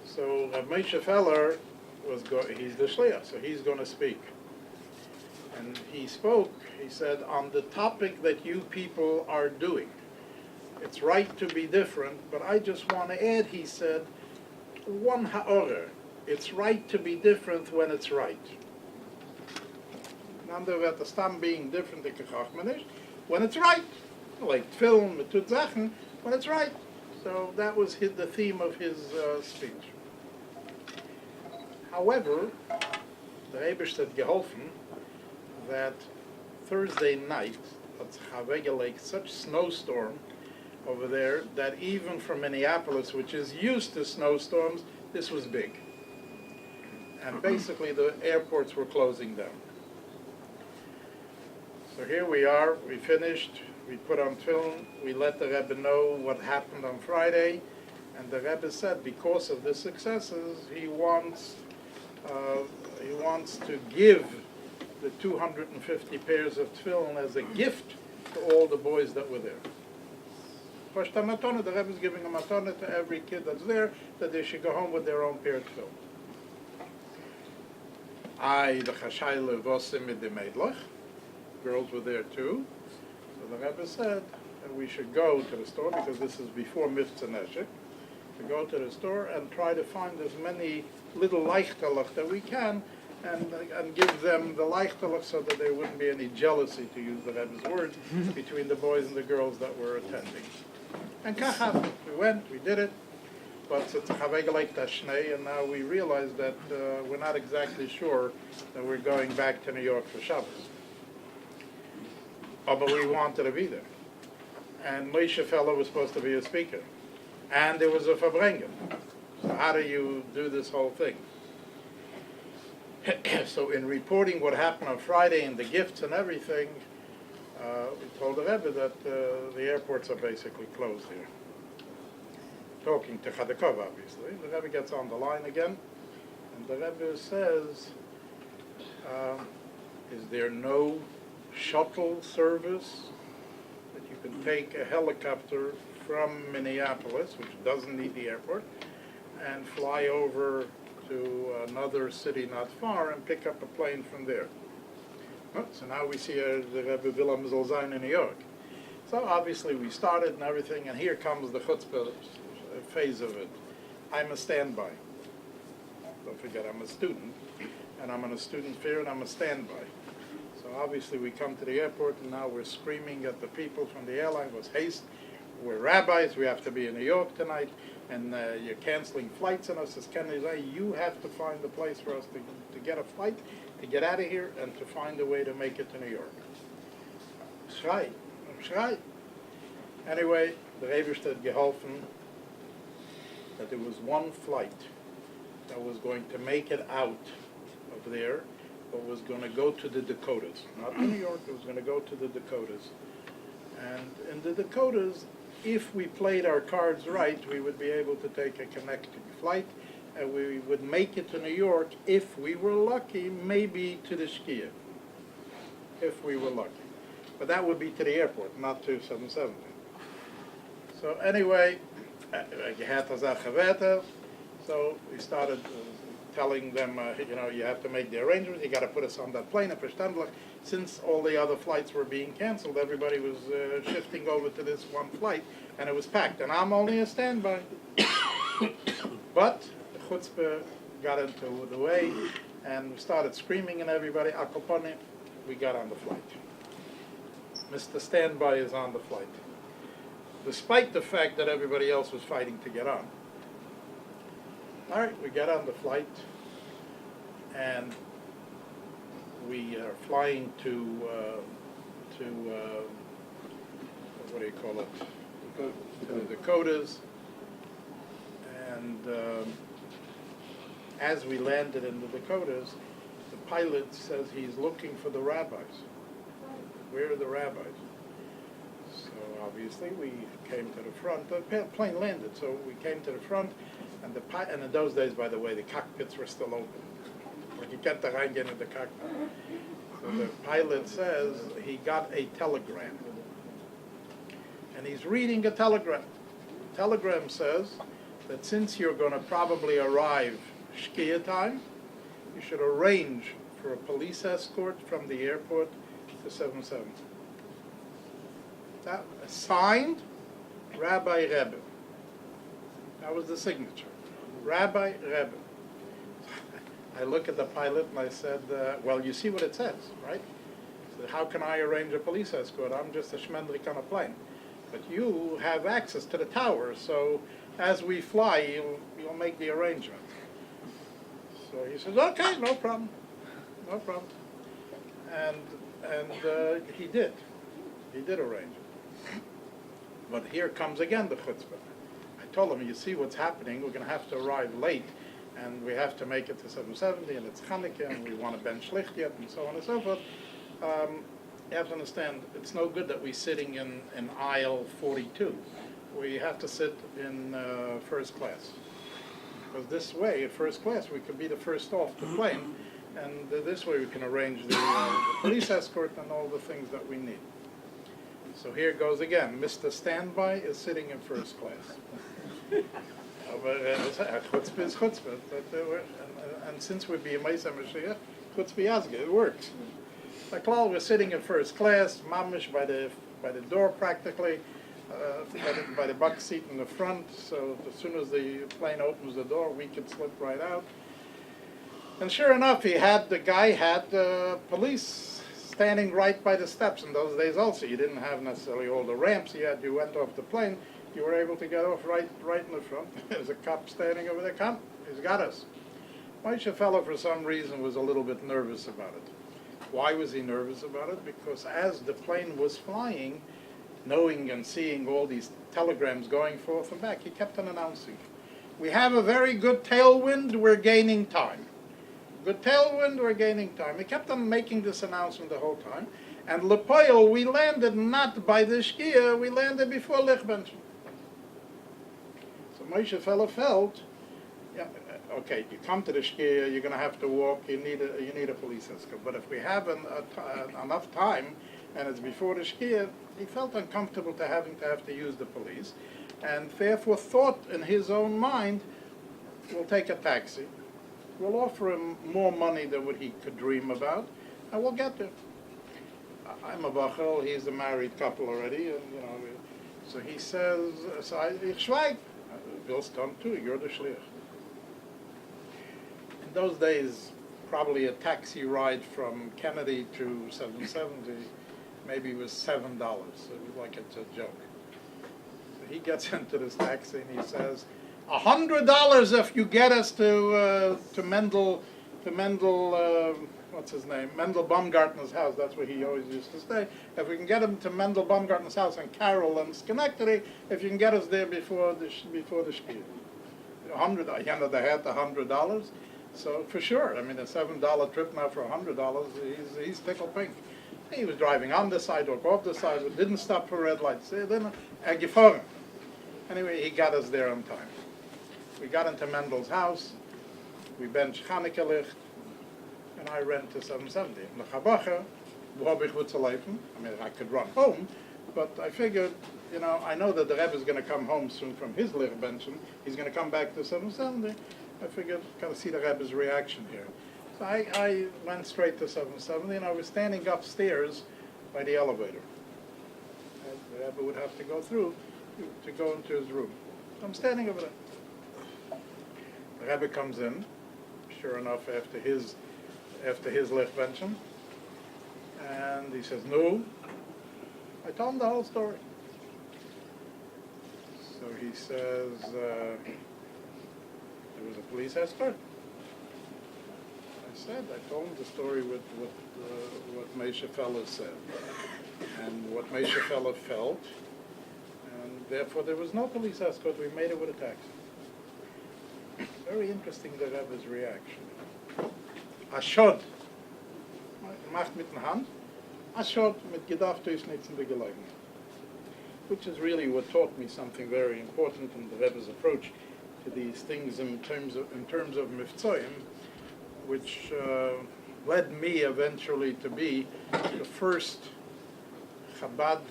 So Moshe Feller he's the shliach, so he's going to speak. And he spoke, he said, on the topic that you people are doing. It's right to be different, but I just want to add, he said, one ha'orah. It's right to be different when it's right. Nander werd stam being different when it's right. Like film, tut Sachen, when it's right. So that was the theme of his speech. However, the Eibishter had geholfen that Thursday night, at such snowstorm over there, that even for Minneapolis, which is used to snowstorms, this was big. And basically the airports were closing down. So here we are, we finished, we put on film, we let the Rebbe know what happened on Friday, and the Rebbe said because of the successes, he wants to give the 250 pairs of tefillin as a gift to all the boys that were there. First time matana, the Rebbe is giving a matana to every kid that's there, that they should go home with their own pair of tefillin. The chashayla vosim meidlach. Girls were there too. So the Rebbe said that we should go to the store, because this is before Miftzah Neshek, to go to the store and try to find as many little leichtelach that we can, and give them the leichtelach so that there wouldn't be any jealousy, to use the Rebbe's words, between the boys and the girls that were attending. And kach happened. We went, we did it, but it's like Tashnei, and now we realize that we're not exactly sure that we're going back to New York for Shabbos. Oh, but we wanted to be there. And Moshe Feller was supposed to be a speaker. And there was a Farbrengen. So how do you do this whole thing? So in reporting what happened on Friday and the gifts and everything, we told the Rebbe that the airports are basically closed here. Talking to Chadakov, obviously. The Rebbe gets on the line again, and the Rebbe says, is there no shuttle service that you can take a helicopter from Minneapolis, which doesn't need the airport, and fly over to another city not far and pick up a plane from there? Oh, so now we see the Rebbe Willem zal zijn in New York. So obviously we started and everything, and here comes the chutzpah phase of it. I'm a standby. Don't forget, I'm a student, and I'm on a student fair, and I'm a standby. So obviously we come to the airport, and now we're screaming at the people from the airline, "Was haste, we're rabbis, we have to be in New York tonight, and you're canceling flights on us." As Kennedy said, you have to find a place for us to get a flight, to get out of here, and to find a way to make it to New York. Schrei, schrei. Anyway, the Rebbe had geholfen that there was one flight that was going to make it out of there, but was going to go to the Dakotas. Not to New York, it was going to go to the Dakotas. And in the Dakotas, if we played our cards right, we would be able to take a connecting flight, and we would make it to New York if we were lucky, maybe to the Shkia, if we were lucky. But that would be to the airport, not to 770. So anyway, so we started telling them, you have to make the arrangements, you got to put us on that plane, and since all the other flights were being canceled, everybody was shifting over to this one flight, and it was packed, and I'm only a standby. But the chutzpah got into the way, and we started screaming, and everybody, akopone, we got on the flight. Mr. Standby is on the flight, despite the fact that everybody else was fighting to get on. All right, we get on the flight, and we are flying to what do you call it? To the Dakotas. And as we landed in the Dakotas, the pilot says he's looking for the rabbis. Where are the rabbis? So obviously we came to the front. The plane landed, so we came to the front. And and in those days, by the way, the cockpits were still open. You can't get into the cockpit. So the pilot says he got a telegram. And he's reading a telegram. The telegram says that since you're going to probably arrive Shkia time, you should arrange for a police escort from the airport to 770. That signed Rabbi Rebbe. That was the signature. Rabbi Rebbe. I look at the pilot and I said, well, you see what it says, right? So how can I arrange a police escort? I'm just a shmendrik on a plane. But you have access to the tower, so as we fly, you'll make the arrangement. So he says, okay, no problem. No problem. And he did. He did arrange it. But here comes again the chutzpah. I told him, you see what's happening, we're going to have to arrive late, and we have to make it to 770, and it's Chanukah, and we want to ben shlicht yet, and so on and so forth. You have to understand, it's no good that we're sitting in aisle 42. We have to sit in first class. Because this way, at first class, we could be the first off the plane, and this way we can arrange the police escort and all the things that we need. So here goes again. Mr. Standby is sitting in first class. Chutzpah is chutzpah. And since we're being Moshiach, chutzpah yazga, it works. Like, well, we're sitting in first class, mamish by the door practically, by the buck seat in the front, so as soon as the plane opens the door, we could slip right out. And sure enough, the guy had police standing right by the steps in those days also. You didn't have necessarily all the ramps. You went off the plane, you were able to get off right in the front. There's a cop standing over there. Come, he's got us. Moshe fellow, for some reason, was a little bit nervous about it. Why was he nervous about it? Because as the plane was flying, knowing and seeing all these telegrams going forth and back, he kept on announcing, we have a very good tailwind, we're gaining time. Good tailwind, we're gaining time. He kept on making this announcement the whole time, And Lepoil, we landed not by the Shkia, we landed before Lichbench. So Moshe Feller felt, yeah, okay, you come to the Shkia, you're going to have to walk, you need a police escort. But if we have enough time, and it's before the Shkia, he felt uncomfortable to have to use the police, and therefore thought in his own mind, we'll take a taxi, we'll offer him more money than what he could dream about, and we'll get there. I'm a bachel, he's a married couple already, and so he says, ich schweig, Bill's come too, you're the shliach. In those days, probably a taxi ride from Kennedy to 770 maybe was $7, so it was like it's a joke. So he gets into this taxi and he says, $100 if you get us to Mendel, what's his name? Mendel Baumgartner's house. That's where he always used to stay. If we can get him to Mendel Baumgartner's house in Carroll and Schenectady, if you can get us there before the Shkia. They had the $100. So for sure, I mean, a $7 trip now for $100, he's tickled pink. He was driving on the sidewalk, off the sidewalk, didn't stop for red lights. Anyway, he got us there on time. We got into Mendel's house, we benched Chanukah licht, and I ran to 770. I mean, I could run home, but I figured, I know that the Rebbe is going to come home soon from his licht benchen. He's going to come back to 770. I figured, got to see the Rebbe's reaction here. So I went straight to 770, and I was standing upstairs by the elevator. And the Rebbe would have to go through to go into his room. So I'm standing over there. The Rebbe comes in, sure enough, after his licht benchen, and he says, "No." I told him the whole story. So he says, there was a police escort. I told him the story with what Moshe Feller said, and what Moshe Feller felt, and therefore there was no police escort. We made it with a taxi. Very interesting, the Rebbe's reaction. Ashod, macht mit der Hand, Ashod mit gedacht ist nichts in der Gelegenheit. Which is really what taught me something very important in the Rebbe's approach to these things in terms of Mivtzoyim, which led me eventually to be the first chabad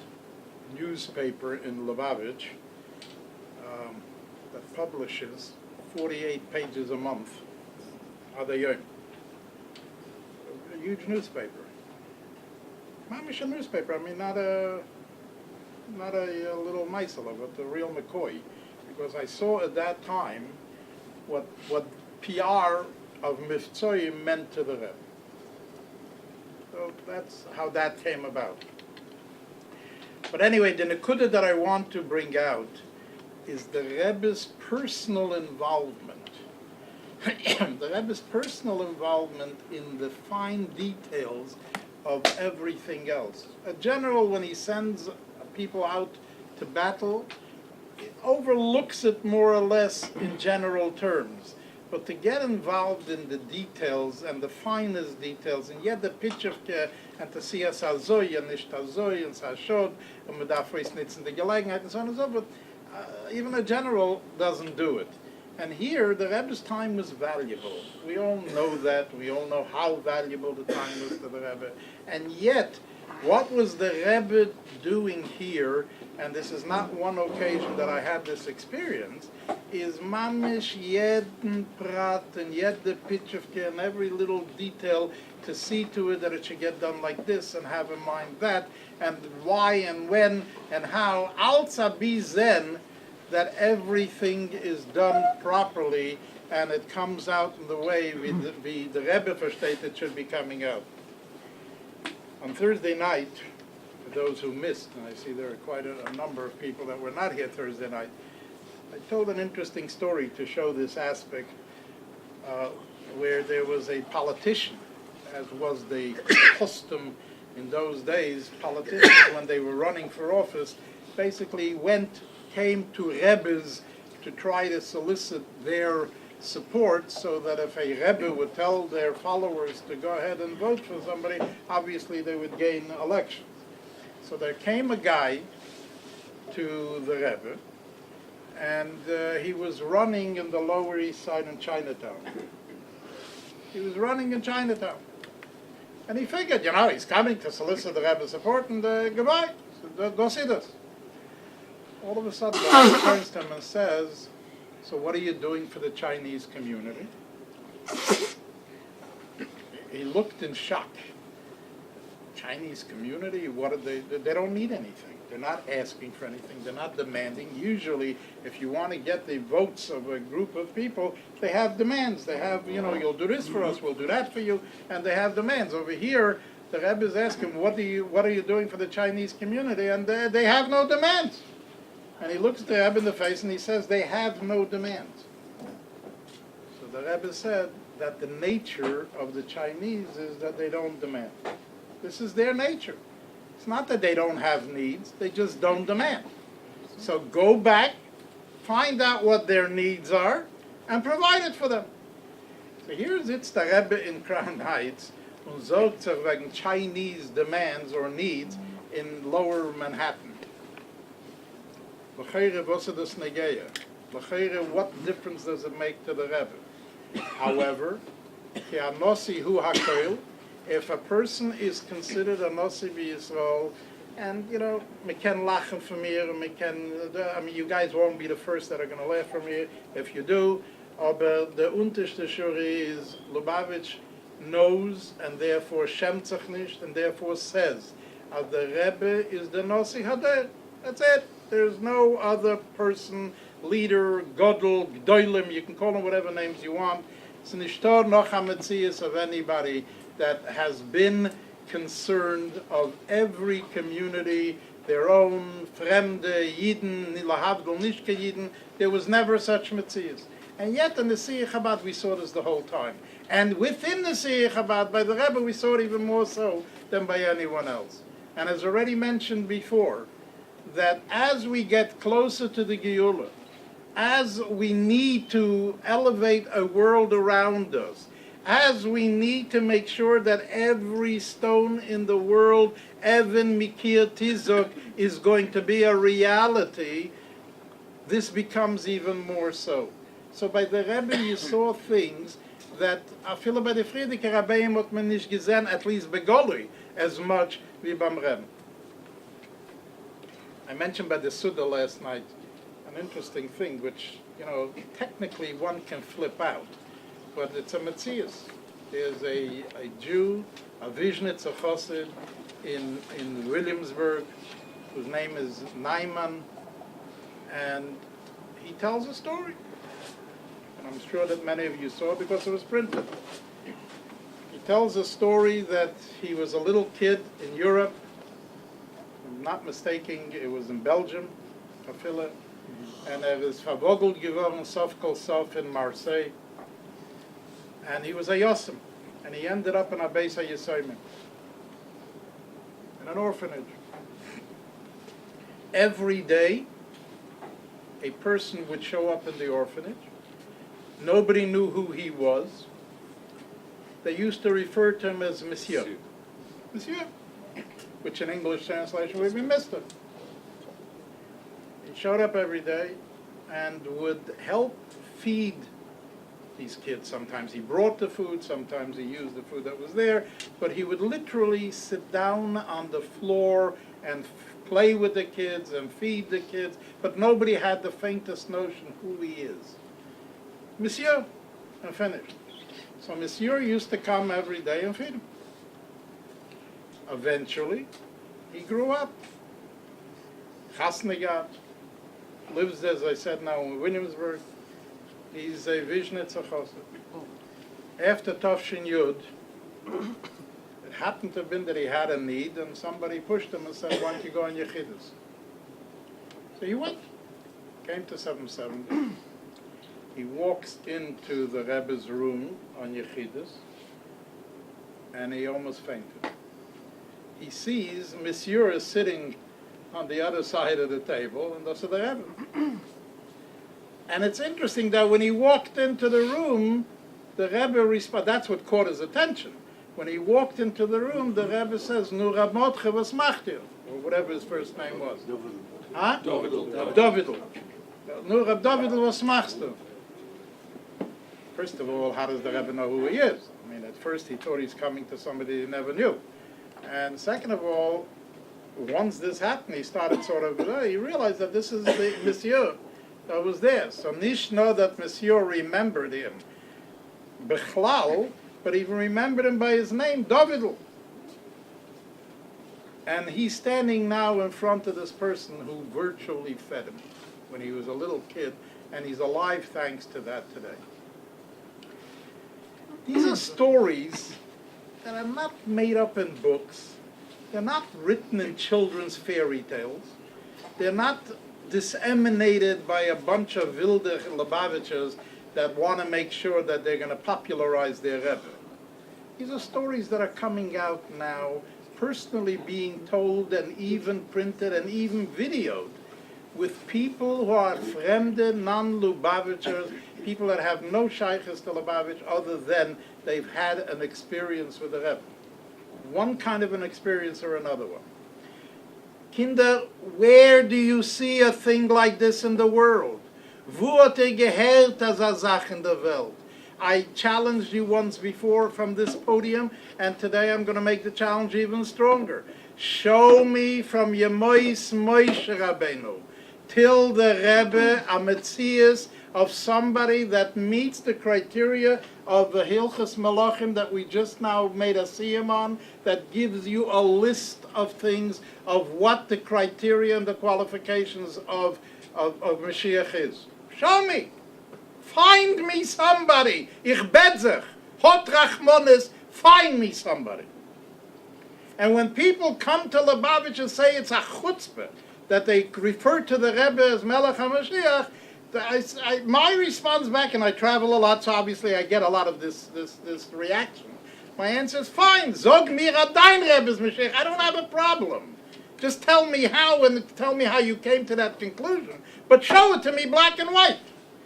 newspaper in Lubavitch that publishes 48 pages a month. Adayom. A huge newspaper. Mamish a newspaper. I mean, not a little Meisela, but a real McCoy, because I saw at that time what PR of Mivtzoyim meant to the Rebbe. So that's how that came about. But anyway, the nekuda that I want to bring out is the Rebbe's personal involvement. The Rebbe's personal involvement in the fine details of everything else. A general, when he sends people out to battle, overlooks it more or less in general terms. But to get involved in the details and the finest details, and yet the pitch of care, and to see us azoy and nicht azoy and sashod, and medafre snitzen the gelegenheit and so on and so forth, even a general doesn't do it. And here, the Rebbe's time was valuable. We all know that. We all know how valuable the time was to the Rebbe. And yet, what was the Rebbe doing here, and this is not one occasion that I had this experience, is mamish jeden prat and yede pitchevke and every little detail to see to it that it should get done like this and have in mind that, and why and when and how. Also be zen that everything is done properly and it comes out in the way the Rebbe versteht it should be coming out. On Thursday night, for those who missed, and I see there are quite a number of people that were not here Thursday night, I told an interesting story to show this aspect where there was a politician, as was the custom in those days. Politicians, when they were running for office, basically came to Rebbes to try to solicit their support, so that if a Rebbe would tell their followers to go ahead and vote for somebody, obviously they would gain elections. So there came a guy to the Rebbe, and he was running in the Lower East Side in Chinatown. He was running in Chinatown. And he figured, he's coming to solicit the Rebbe's support, and goodbye, so go see this. All of a sudden, the Rebbe turns to him and says, so what are you doing for the Chinese community? He looked in shock. Chinese community, what are they don't need anything. They're not asking for anything. They're not demanding. Usually, if you want to get the votes of a group of people, they have demands. They have, you'll do this for us, we'll do that for you, and they have demands. Over here, the Rebbe is asking, what are you doing for the Chinese community? And they have no demands. And he looks the Rebbe in the face and he says, they have no demands. So the Rebbe said that the nature of the Chinese is that they don't demand. This is their nature. It's not that they don't have needs, they just don't demand. So go back, find out what their needs are, and provide it for them. So here sits the Rebbe in Crown Heights und sorgt sich wegen Chinese demands or needs in Lower Manhattan. L'cheire, was ist das negeya? L'cheire, what difference does it make to the Rebbe? However, ki anosi hu hakoil, if a person is considered a Nasi b'Yisrael, and, me can lachen from here, you guys won't be the first that are going to laugh from here, if you do, aber the unterste Shuri is, Lubavitch knows, and therefore shemt sich nicht, and therefore says, the Rebbe is the Nasi Hader. That's it. There's no other person, leader, Godel, Gdoilim, you can call them whatever names you want. It's nishtor noch hametzias of anybody that has been concerned of every community, their own, Fremde, Yidden, Lahavdol, Nishke Yidden. There was never such Metzias. And yet in the Siyach Chabad we saw this the whole time. And within the Siyach Chabad, by the Rebbe, we saw it even more so than by anyone else. And as already mentioned before, that as we get closer to the Geula, as we need to elevate a world around us, as we need to make sure that every stone in the world, Even Mikir Tizuk, is going to be a reality, this becomes even more so. So by the Rebbe you saw things that, afilo by the Friedrich Rabbeim hat man nicht gesehen, at least begoli, as much wie beim Rebbe. I mentioned by the Suda last night an interesting thing, which, technically one can flip out. But it's a Metzias. There's a Jew, a Vishnitzer Chassid in Williamsburg, whose name is Naiman, and he tells a story. And I'm sure that many of you saw it because it was printed. He tells a story that he was a little kid in Europe. I'm not mistaken, it was in Belgium, Kafila, and er was vervogelt geworden, sof kol sof in Marseille. And he was a Yosim, and he ended up in a Beis HaYisoyim, in an orphanage. Every day, a person would show up in the orphanage. Nobody knew who he was. They used to refer to him as Monsieur. Monsieur, which in English translation would be Mister. He showed up every day and would help feed these kids. Sometimes he brought the food, sometimes he used the food that was there, but he would literally sit down on the floor and play with the kids and feed the kids, but nobody had the faintest notion who he is. Monsieur, and finished. So Monsieur used to come every day and feed him. Eventually, he grew up. Chasnegat, lives, as I said now, in Williamsburg. He's a Vishnitzer Chassid. After Tafshin Yud, it happened to have been that he had a need, and somebody pushed him and said, why don't you go on Yechidus? So he went, came to 770. He walks into the Rebbe's room on Yechidus, and he almost fainted. He sees Monsieur is sitting on the other side of the table, and that's the Rebbe. And it's interesting that when he walked into the room, the Rebbe responded. That's what caught his attention. When he walked into the room, the Rebbe says, "Nu Rab Mordechai, was macht ihr?" Or whatever his first name was. Huh? Davidl. Nu Rab Davidl, was machst du? First of all, how does the Rebbe know who he is? I mean, at first he thought he's coming to somebody he never knew. And second of all, once this happened, he started sort of, he realized that this is the Monsieur that was there. So Nish know that Monsieur remembered him, Bechlal, but even remembered him by his name, Davidl. And he's standing now in front of this person who virtually fed him when he was a little kid, and he's alive thanks to that today. These are stories that are not made up in books. They're not written in children's fairy tales. They're not disseminated by a bunch of wilde Lubavitchers that want to make sure that they're going to popularize their Rebbe. These are stories that are coming out now, personally being told and even printed and even videoed with people who are fremde, non-Lubavitchers, people that have no shaykhs to Lubavitch other than they've had an experience with the Rebbe. One kind of an experience or another one. Kinder, where do you see a thing like this in the world? Wo hat gehört as a Sach in der Welt? I challenged you once before from this podium, and today I'm going to make the challenge even stronger. Show me from Yemois Moshe Rabbeinu till the Rebbe a Metzias of somebody that meets the criteria of the Hilchos Malachim that we just now made a siyum on, that gives you a list of things of what the criteria and the qualifications of Mashiach is. Show me. Find me somebody. Ich bet sich. Hot Rachmonis, find me somebody. And when people come to Lubavitch and say it's a chutzpah, that they refer to the Rebbe as Melech HaMashiach, my response back, and I travel a lot, so obviously I get a lot of this reaction. My answer is, fine, Zog mir dein Rebbe is Mashiach. I don't have a problem. Just tell me how, and tell me how you came to that conclusion. But show it to me black and white.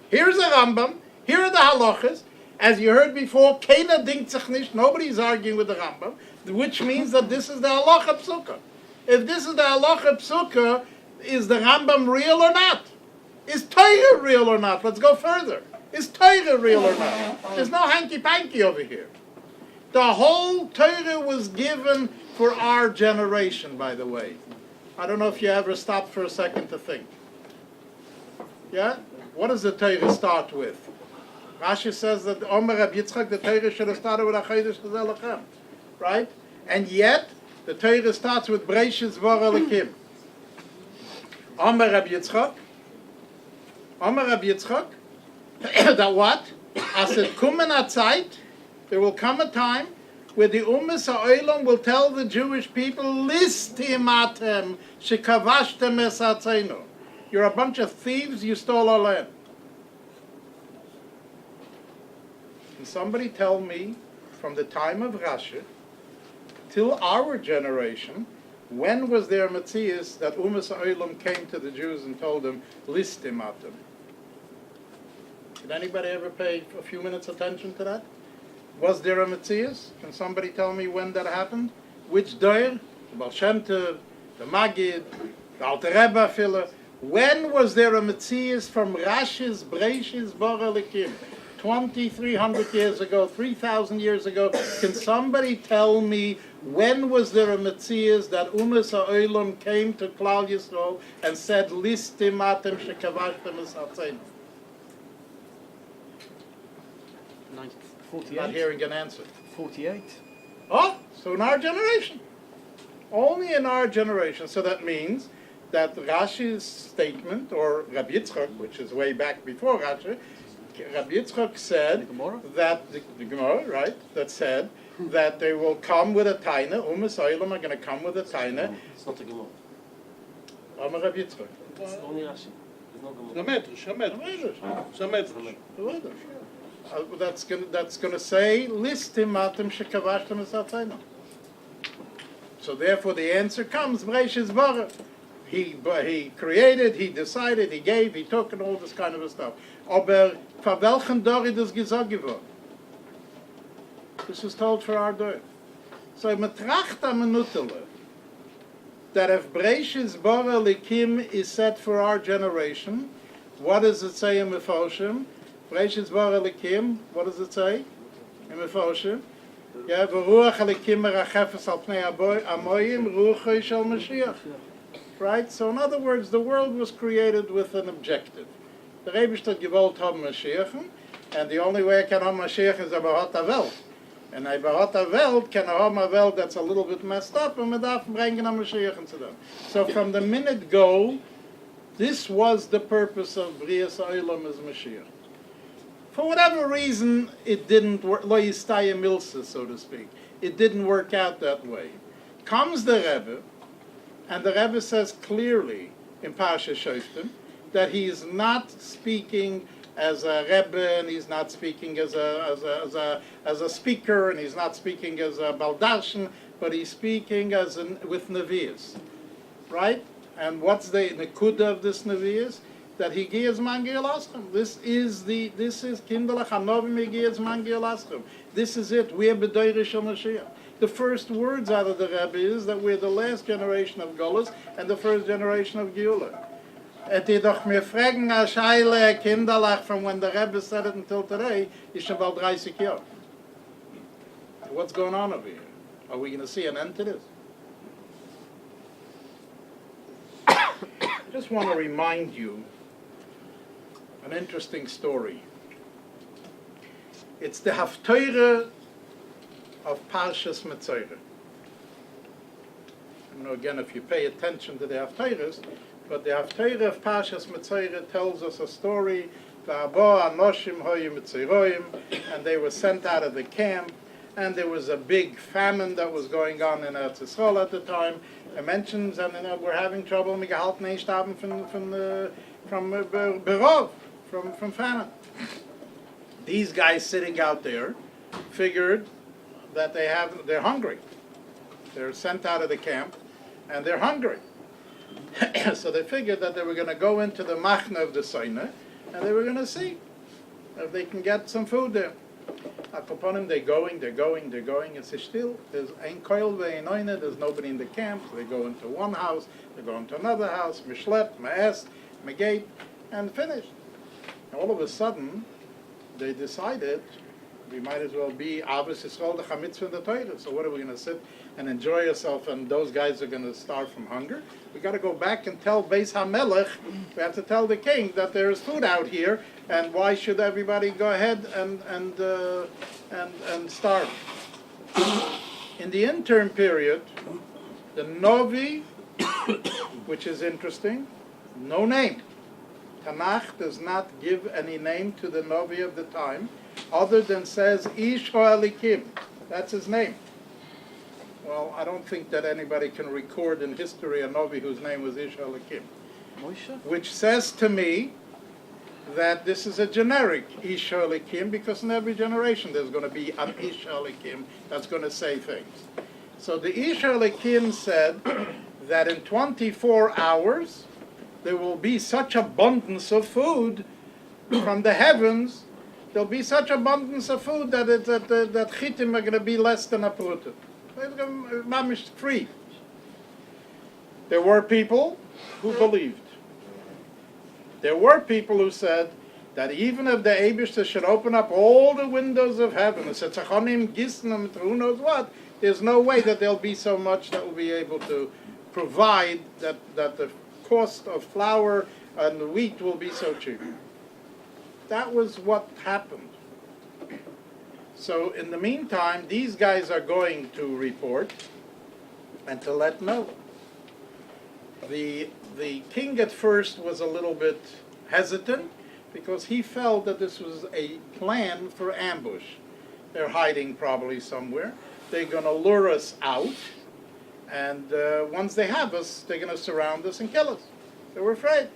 Here's a Rambam. Here are the halachas. As you heard before, keiner dinkt sich nicht. Nobody's arguing with the Rambam, which means that this is the halacha psuka. If this is the halacha psuka, is the Rambam real or not? Is Torah real or not? Let's go further. Is Torah real or not? There's no hanky-panky over here. The whole Torah was given for our generation, by the way. I don't know if you ever stopped for a second to think. Yeah? What does the Torah start with? Rashi says that Omer Rab Yitzchak, the Torah should have started with Achayidush Chazelachem. Right? And yet, the Torah starts with Breishis Vor Elikim. Omer Rab Yitzchak, that what? As it kommen a Zeit, there will come a time where the Ummas HaOlam will tell the Jewish people, Listim atem shekavashtem es atzenu. You're a bunch of thieves, you stole our land. Can somebody tell me, from the time of Rashi till our generation, when was there a Metzias that Ummas HaOlam came to the Jews and told them, Listim atem? Did anybody ever pay a few minutes attention to that? Was there a Metzias? Can somebody tell me when that happened? Which Doir? The Baal Shem Tov, the Magid, the Alter Rebbe Filler. When was there a Metzias from Rashi's Breishis Bor Elikim? 2,300 years ago, 3,000 years ago. Can somebody tell me when was there a Metzias that Ummas HaOlam came to Klal Yisrael and said, Listim atem shekavashtem es atzenu? 48. Not hearing an answer. 48. Oh, so in our generation. Only in our generation. So that means that Rashi's statement, or Rabbi Yitzchak, which is way back before Rashi, Rabbi Yitzchak said that, the Gemara, right, that said that they will come with a taina, Ummas HaOlam are going to come with a taina. It's not a Gemara. Rabbi Yitzchak. It's only Rashi. There's no Gemara. The Medrash. That's going to say, Listim atem shekavashtem es atzenu. So therefore the answer comes, Breishis Bara. He created, he decided, he gave, he took, and all this kind of stuff. Aber für welchen Dor ist das gesagt geworden? This is told for our Dor. So in Metracht am Menutele, that if Breishis Bara Likim is set for our generation, what does it say in Mefoshim? Breishis Bara Likim, what does it say in Mefoshim? Yeah, V'ruach Likim merachefes al pnei amoyim, ruach shel Moshiach. Right? So in other words, the world was created with an objective. The Rebbe had gewollt haben Moshiach, and the only way I can have Moshiach is about a Welt. And about a Welt can have a Welt that's a little bit messed up, and we darf bringen a Moshiach into them. So from the minute go, this was the purpose of Brias Olam as Moshiach. For whatever reason, it didn't work, lo yistaya milsa, so to speak. It didn't work out that way. Comes the Rebbe, and the Rebbe says clearly in Parsha Shoftim that he is not speaking as a Rebbe, and he's not speaking as a speaker, and he's not speaking as a baldarshan, but he's speaking with Nevi'as, right? And what's the nekuda of this Nevi'as? That he gives man gi'alaschem. This is kinderlich hanovim he gives man gi'alaschem. This is it. We're b'doirish shel Mashiach. The first words out of the Rebbe is that we're the last generation of Golos and the first generation of Geula. Et die doch mir fragen a Scheile kinderlich from when the Rebbe said it until today is about 30 years. What's going on over here? Are we going to see an end to this? I just want to remind you an interesting story. It's the Haftorah of Parshas Metzora. I don't know, again, if you pay attention to the Haftorahs, but the Haftorah of Parshas Metzora tells us a story. And they were sent out of the camp, and there was a big famine that was going on in Eretz Yisrael at the time. It mentions, and we're having trouble mit gehalten einstaben from famine. These guys sitting out there figured that they're hungry. They're sent out of the camp, and they're hungry. So they figured that they were going to go into the machna of the Seine, and they were going to see if they can get some food there. Akoponim, they're going. It's still, there's ein koil ve'ein oine, there's nobody in the camp. So they go into one house, they go into another house, mishlep, ma'es, megate, and finish. And all of a sudden, they decided we might as well be Abbas Yisrael the Chamitz in the Torah. So what are we going to sit and enjoy ourselves, and those guys are going to starve from hunger? We got to go back and tell Beis HaMelech, we have to tell the king that there is food out here, and why should everybody go ahead and starve? In the interim period, the Novi, which is interesting, no name. Tanakh does not give any name to the Novi of the time, other than says Ish Ha'elikim. That's his name. Well, I don't think that anybody can record in history a Novi whose name was Ish Ha'elikim. Which says to me that this is a generic Ish Ha'elikim, because in every generation there's going to be an Ish Ha'elikim that's going to say things. So the Ish Ha'elikim said that in 24 hours there will be such abundance of food from the heavens. There'll be such abundance of food that that chitim are going to be less than a pruta. Mamish free. There were people who believed. There were people who said that even if the Eibishter should open up all the windows of heaven, and said, who knows what, there's no way that there'll be so much that will be able to provide that the cost of flour and wheat will be so cheap. That was what happened. So in the meantime, these guys are going to report and to let know. The king at first was a little bit hesitant because he felt that this was a plan for ambush. They're hiding probably somewhere. They're going to lure us out, and once they have us, they're going to surround us and kill us. They were afraid.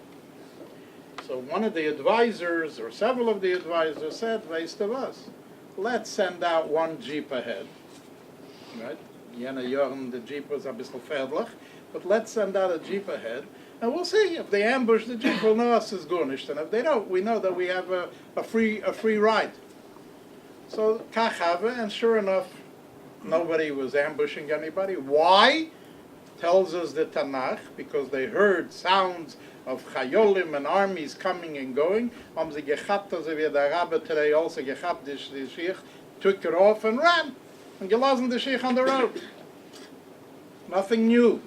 So one of the advisors, or several of the advisors, said, "Weißt du was? Let's send out one jeep ahead." Right? Jene Jahren, the jeep was a bisschen fädlich, but let's send out a jeep ahead, And we'll see. If they ambush the Jews, we'll know us as Gornish. And if they don't, we know that we have a free ride. So, Kachava, and sure enough, nobody was ambushing anybody. Why? Tells us the Tanakh, because they heard sounds of chayolim and armies coming and going. Sie gehabt, also wie der Rabbi today also gehabt, the sheikh took it off and ran. And gelassen the sheikh on the road. Nothing new.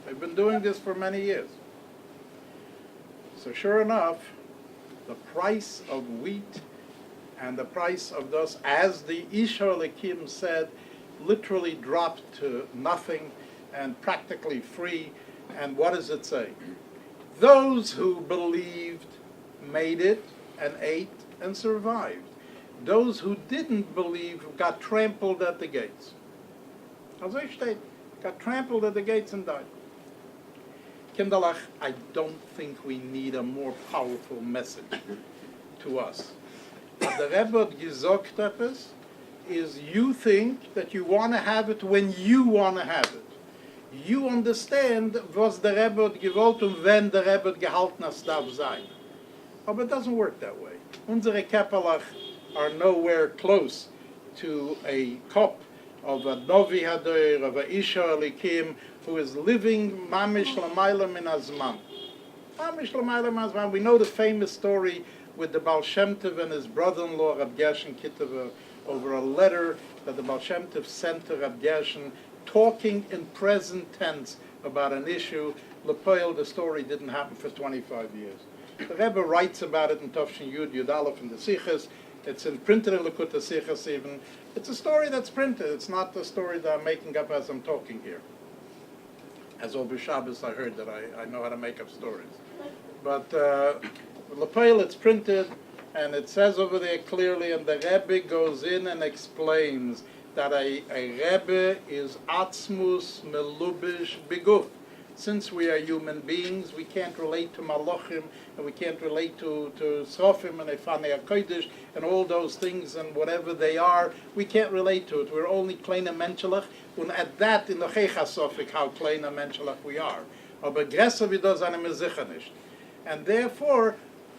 They've been doing this for many years. So sure enough, the price of wheat and the price of those, as the Isha Lekim said, literally dropped to nothing and practically free. And what does it say? Those who believed made it and ate and survived. Those who didn't believe got trampled at the gates. Also ich steht, got trampled at the gates and died. Kinderlach, I don't think we need a more powerful message to us. What the Rebbe had gesagt etwas is you think that you want to have it when you want to have it. You understand was the Rebbe hat gewollt und wenn der Rebbe hat gehalten, es darf sein. But it doesn't work that way. Unsere Keppelach are nowhere close to a cop of a Novi Hadoir, of a Isha Elikim, who is living Mamish Lamayla Min Azman. Mamish Lamayla Min Azman. We know the famous story with the Baal Shem Tov and his brother-in-law, Rab Gershon Kittever, over a letter that the Baal Shem Tov sent to Rab Gershon, talking in present tense about an issue. Lepoil, the story didn't happen for 25 years. The Rebbe writes about it in Tovshin Yud, Yud Aleph, in the Sichas. It's printed in Likkutei Sichas even. It's a story that's printed. It's not the story that I'm making up as I'm talking here. As over Shabbos I heard that I know how to make up stories. But Lepoil, it's printed, and it says over there clearly, and the Rebbe goes in and explains that a Rebbe is atzmus melubish biguf. Since we are human beings, we can't relate to Malachim, and we can't relate to Srofim and Efanei HaKodesh, and all those things, and whatever they are, we can't relate to it. We're only kleine Menschelach, and at that, in the Chechasofik, how kleine Menschelach we are. Aber größer wie das eine Mesicha nicht. And therefore,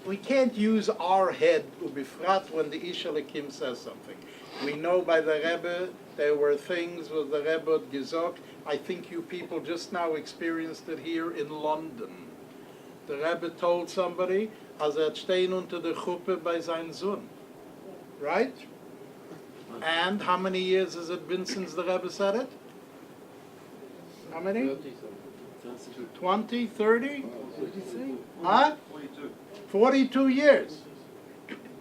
we can't use our head, ubifrat, when the Isha Lekim says something. We know by the Rebbe, there were things with the Rebbe had gesagt. I think you people just now experienced it here in London. The Rebbe told somebody, als hat stehen unter der Chuppe bei seinem Sohn. Right? And how many years has it been since the Rebbe said it? How many? 20, 30? Huh? 42 years.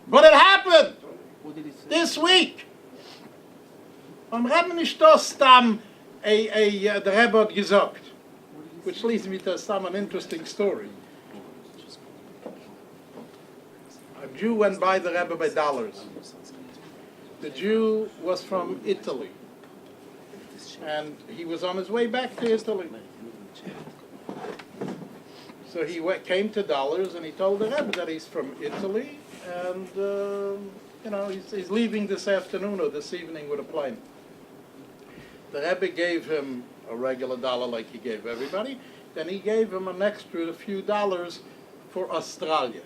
But it happened! This week! Am Rebbe nicht das Stamm der Rebbe hat gesagt. Which leads me to an interesting story. A Jew went by the Rebbe by dollars. The Jew was from Italy. And he was on his way back to Italy. So he came to dollars and he told the Rebbe that he's from Italy and he's leaving this afternoon or this evening with a plane. The Rebbe gave him a regular dollar like he gave everybody. Then he gave him an extra few dollars for Australia.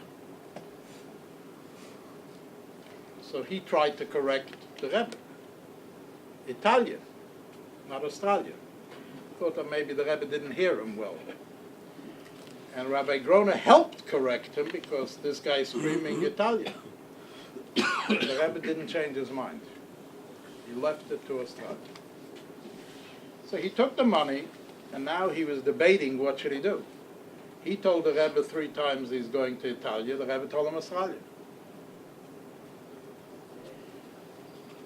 So he tried to correct the Rebbe. Italian, not Australia. Thought that maybe the Rebbe didn't hear him well. And Rabbi Grona helped correct him because this guy's screaming Italian. The Rebbe didn't change his mind. He left it to Australia. So he took the money, and now he was debating what should he do. He told the Rebbe 3 times he's going to Italia. The Rebbe told him Australia.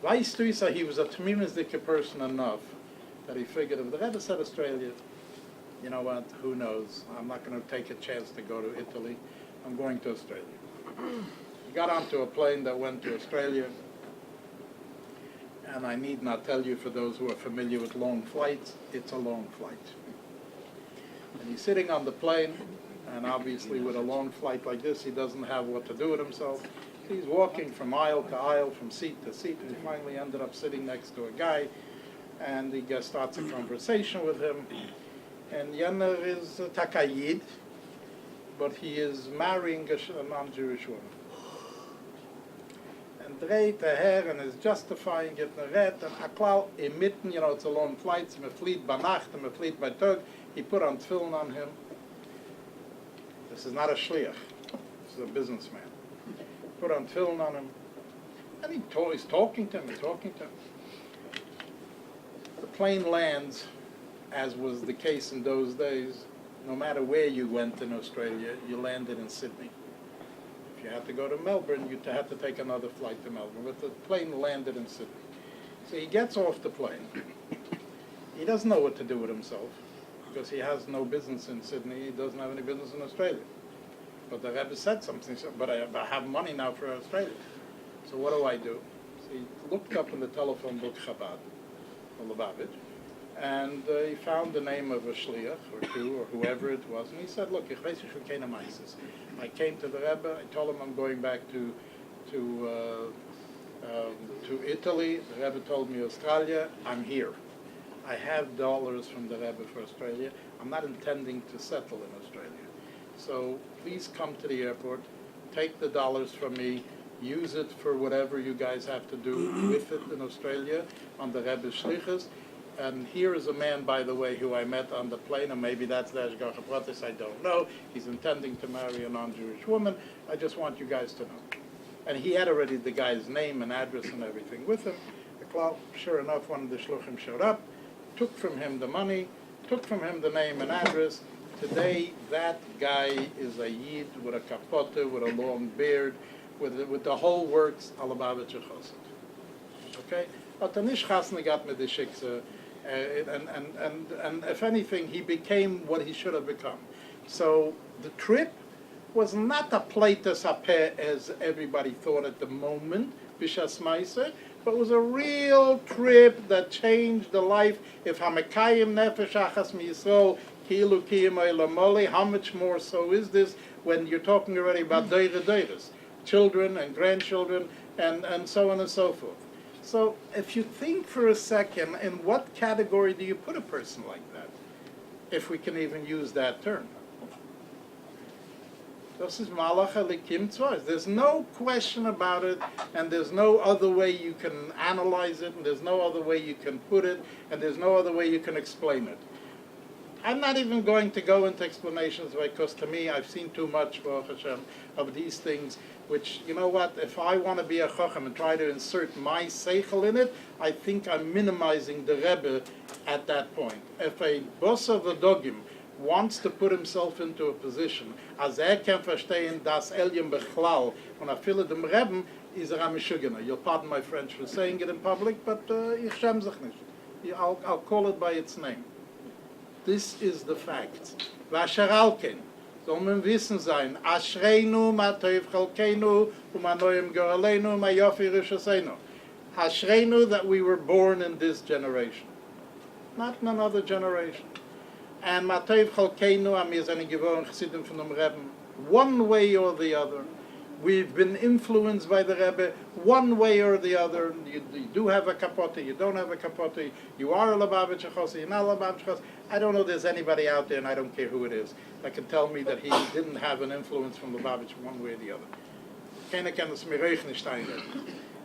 Weißt du, he was a tmimizdik person enough that he figured if the Rebbe said Australia, you know what, who knows, I'm not going to take a chance to go to Italy, I'm going to Australia. He got onto a plane that went to Australia, and I need not tell you, for those who are familiar with long flights, it's a long flight. And he's sitting on the plane, and obviously with a long flight like this, he doesn't have what to do with himself. He's walking from aisle to aisle, from seat to seat, and he finally ended up sitting next to a guy, and he starts a conversation with him. And Yenner is Takayid, but he is marrying a non-Jewish woman. And dreht her and is justifying it and red and aklal mitten, it's a long flight, so me fleet by nacht and me fleet by tag. He put on tefillin on him. This is not a shliach. This is a businessman. Put on tefillin on him. And he's talking to him. The plane lands, as was the case in those days. No matter where you went in Australia, you landed in Sydney. If you had to go to Melbourne, you had to take another flight to Melbourne. But the plane landed in Sydney. So he gets off the plane. He doesn't know what to do with himself, because he has no business in Sydney. He doesn't have any business in Australia. But the Rebbe said something, but I have money now for Australia. So what do I do? So he looked up in the telephone book Chabad, or Lubavitch, and he found the name of a shliach, or two, or whoever it was, and he said, look, I came to the Rebbe, I told him I'm going back to Italy. The Rebbe told me Australia, I'm here. I have dollars from the Rebbe for Australia. I'm not intending to settle in Australia. So please come to the airport, take the dollars from me, use it for whatever you guys have to do with it in Australia on the Rebbe's shlichus. And here is a man, by the way, who I met on the plane, and maybe that's the Ashgacha Pratis, I don't know. He's intending to marry a non-Jewish woman. I just want you guys to know. And he had already the guy's name and address and everything with him. Sure enough, one of the shluchim showed up, took from him the money, took from him the name and address. Today, that guy is a Yid with a kapote, with a long beard, with the whole works, Alabavitch Chosid. Okay? But the Nish Chasna got me the shiksa, and if anything, he became what he should have become. So the trip was not a pleitas apeh as everybody thought at the moment, bishas ma'aser, but was a real trip that changed the life. If hamekayim nefesh achas miyisrael kilu kiyim eilamoli, how much more so is this when you're talking already about deires, children and grandchildren, and so on and so forth. So if you think for a second, in what category do you put a person like that, if we can even use that term? This is malach elikim tzvos. There's no question about it, and there's no other way you can analyze it, and there's no other way you can put it, and there's no other way you can explain it. I'm not even going to go into explanations, because to me, I've seen too much, Baruch Hashem, of these things, which, you know what, if I want to be a chacham and try to insert my seichel in it, I think I'm minimizing the Rebbe at that point. If a boss of the dogim wants to put himself into a position, as can verstehen das Elyon bechlal, und afile dem Rebbe, is a Mishugana. You'll pardon my French for saying it in public, but ich shem sich nicht. I'll call it by its name. This is the fact. Vasher alken, soll man wissen sein, Ashreinu ma toiv chalkeinu, ma noyim goraleinu, ma yofi rishasenu. Ashreinu, that we were born in this generation, not in another generation. And ma toiv chalkeinu, amir zene gewohn chesidim von dem Rebbe, one way or the other. We've been influenced by the Rebbe one way or the other. You do have a kapote, you don't have a kapote, you are a Lubavitch Chosi, you're not a Lubavitch Chosi. I don't know if there's anybody out there, and I don't care who it is, that can tell me that he didn't have an influence from Lubavitch one way or the other.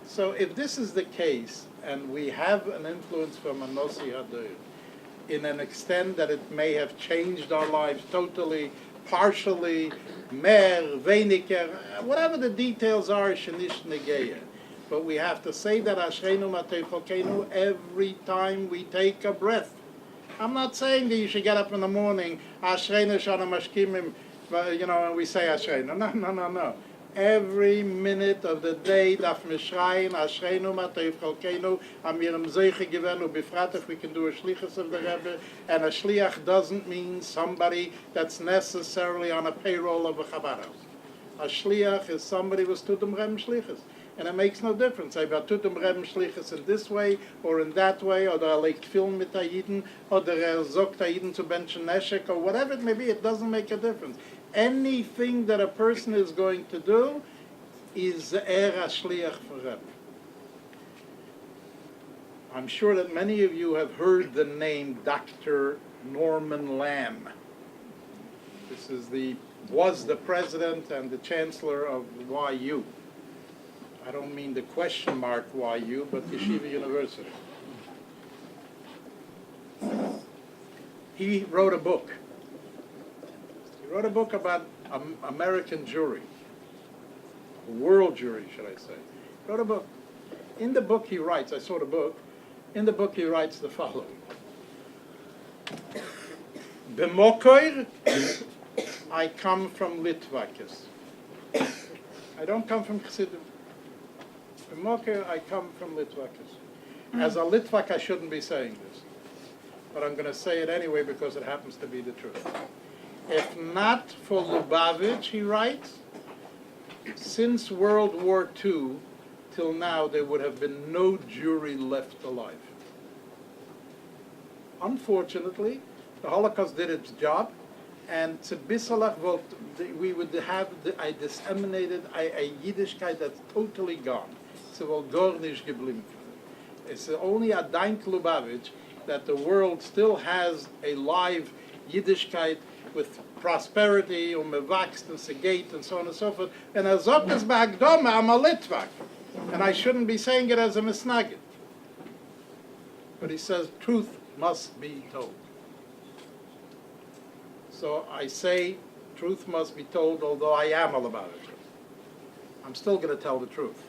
So if this is the case, and we have an influence from a Nosi Hadir, in an extent that it may have changed our lives totally, partially, mer, weniger, whatever the details are, shenish negeya. But we have to say that Ashreinu matei chalkeinu every time we take a breath. I'm not saying that you should get up in the morning, Ashreinu shana mashkimim, and we say Ashreinu. No. Every minute of the day, daf mishrayin, Ashreinu matei chalkeinu, amirem zeiche gewenu, bifrat if we can do a shlichus of the Rebbe, and a shliach doesn't mean somebody that's necessarily on a payroll of a chabad house. A shliach is somebody who's tutum rem shlichus. And it makes no difference. I tutum rem shlichus in this way, or in that way, or der legt film mit Ayiden, or der zogt Ayiden zu benchen neshek, or whatever it may be, it doesn't make a difference. Anything that a person is going to do is a shliach for Rebbe. I'm sure that many of you have heard the name Dr. Norman Lamb. This is the was the president and the chancellor of YU. I don't mean the question mark YU, but Yeshiva University. He wrote a book. He wrote a book about American Jewry, world Jewry, should I say. He wrote a book. In the book he writes, I saw the book, in the book he writes the following. B'mokoir, I come from Litvakis. I don't come from Chassidim. B'mokoir, I come from Litvakis. As a Litvak, I shouldn't be saying this, but I'm going to say it anyway because it happens to be the truth. If not for Lubavitch, he writes, since World War II till now, there would have been no Jewry left alive. Unfortunately, the Holocaust did its job, and to Bisalach, we would have a disseminated a Yiddishkeit that's totally gone. So gar nicht geblieben. It's only a Daink Lubavitch that the world still has a live Yiddishkeit with prosperity, mevakst and segate and so on and so forth. And azok is bagdoma, I'm a Litvak. And I shouldn't be saying it as a misnagid. But he says truth must be told. So I say truth must be told, although I am all about it. I'm still going to tell the truth.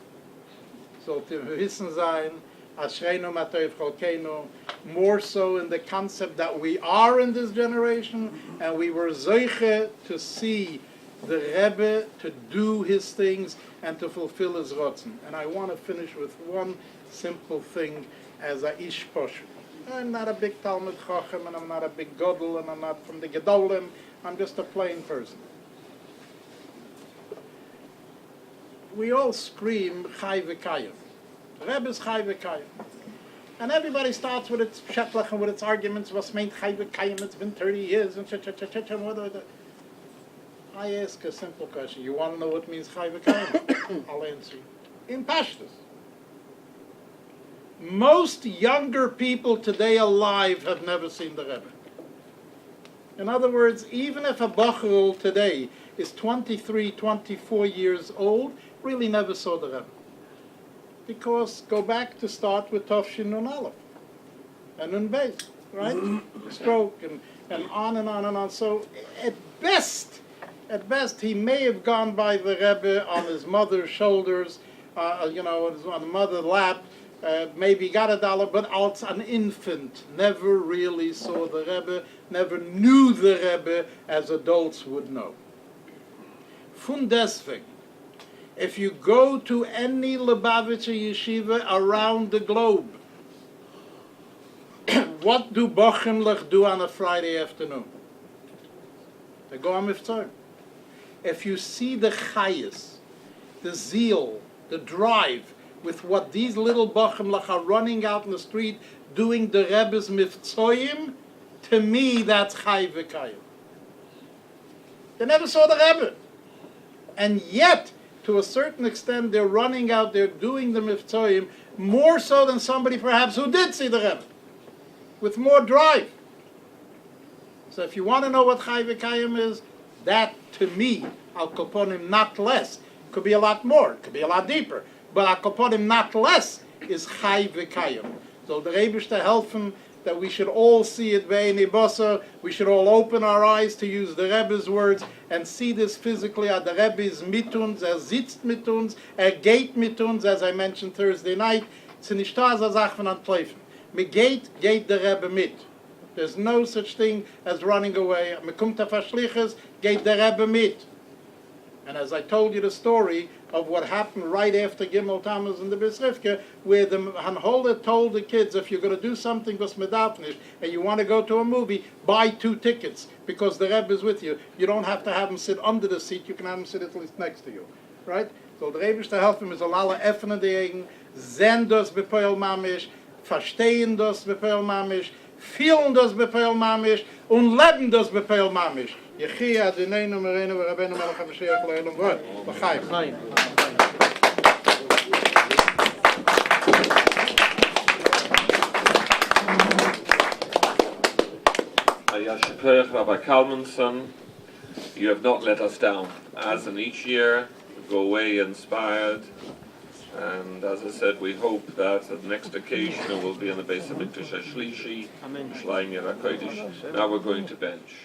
So to wissen sein, Ashreinu Matev Cholkeinu, more so in the concept that we are in this generation, and we were Zoiche to see the Rebbe to do his things and to fulfill his Rotzen. And I want to finish with one simple thing as a Ish Poshu. I'm not a big Talmud Chochem, and I'm not a big Godel, and I'm not from the Gedolim. I'm just a plain person. We all scream Chai V'Kayim. Rebbe's Chai V'Kayim. And everybody starts with its shetlach and with its arguments. Was meant Chai V'Kayim? It's been 30 years, and and what. I ask a simple question. You want to know what means Chai V'Kayim? I'll answer you. In Pashtus. Most younger people today alive have never seen the Rebbe. In other words, even if a Bacharul today is 23, 24 years old, really never saw the Rebbe. Because go back to start with Tov Shin Nun Aleph and Nun Beis, right? Stroke and on and on and on. So at best, he may have gone by the Rebbe on his mother's shoulders, on the mother's lap, maybe got $1, but als an infant, never really saw the Rebbe, never knew the Rebbe as adults would know. Von deswegen, if you go to any Lubavitcher yeshiva around the globe, what do Bochemlich do on a Friday afternoon? They go on Miftzar. If you see the chayas, the zeal, the drive, with what these little Bochemlich are running out in the street, doing the Rebbe's Miftzoyim, to me that's Chai V'Kayim. They never saw the Rebbe. And yet, to a certain extent, they're running out there doing the Miftzoyim, more so than somebody perhaps who did see the Rebbe, with more drive. So if you want to know what Chai V'Kayim is, that, to me, Al Koponim, not less, could be a lot more, could be a lot deeper. But Al Koponim, not less, is Chai V'Kayim. So the Rebbe to helfen that we should all see it Ve'eni Bosa, we should all open our eyes to use the Rebbe's words and see this physically at the Rebbe's mituns, sitzt mit uns, geht mit uns, as I mentioned Thursday night. It's nicht as a Sach von Antleifen. Geht the Rebbe mit. There's no such thing as running away. Me kommt verschliches, geht the Rebbe mit. And as I told you the story of what happened right after Gimel Tammuz and the Besrifke, where the Hanhola told the kids, if you're going to do something with Medafnish and you want to go to a movie, buy 2 tickets because the Rebbe is with you. You don't have to have him sit under the seat, you can have him sit at least next to you. Right? So the Rebbe to help him is alle öffnen die Augen, sehen das bepoel mamish, verstehen das bepoel mamish, fühlen das bepoel mamish und leben das bepoel mamish. Yechia Adonenu Merenu V'Rabbeinu Melech HaMashiach L'Olam V'Od. L'chaim. Yashiperch Rabbi Kalmanson, You have not let us down. As in each year, we go away inspired. And as I said, we hope that at the next occasion it will be in the base of Mikdash HaShlishi, Shleim Yerakodesh. Now we're going to bench.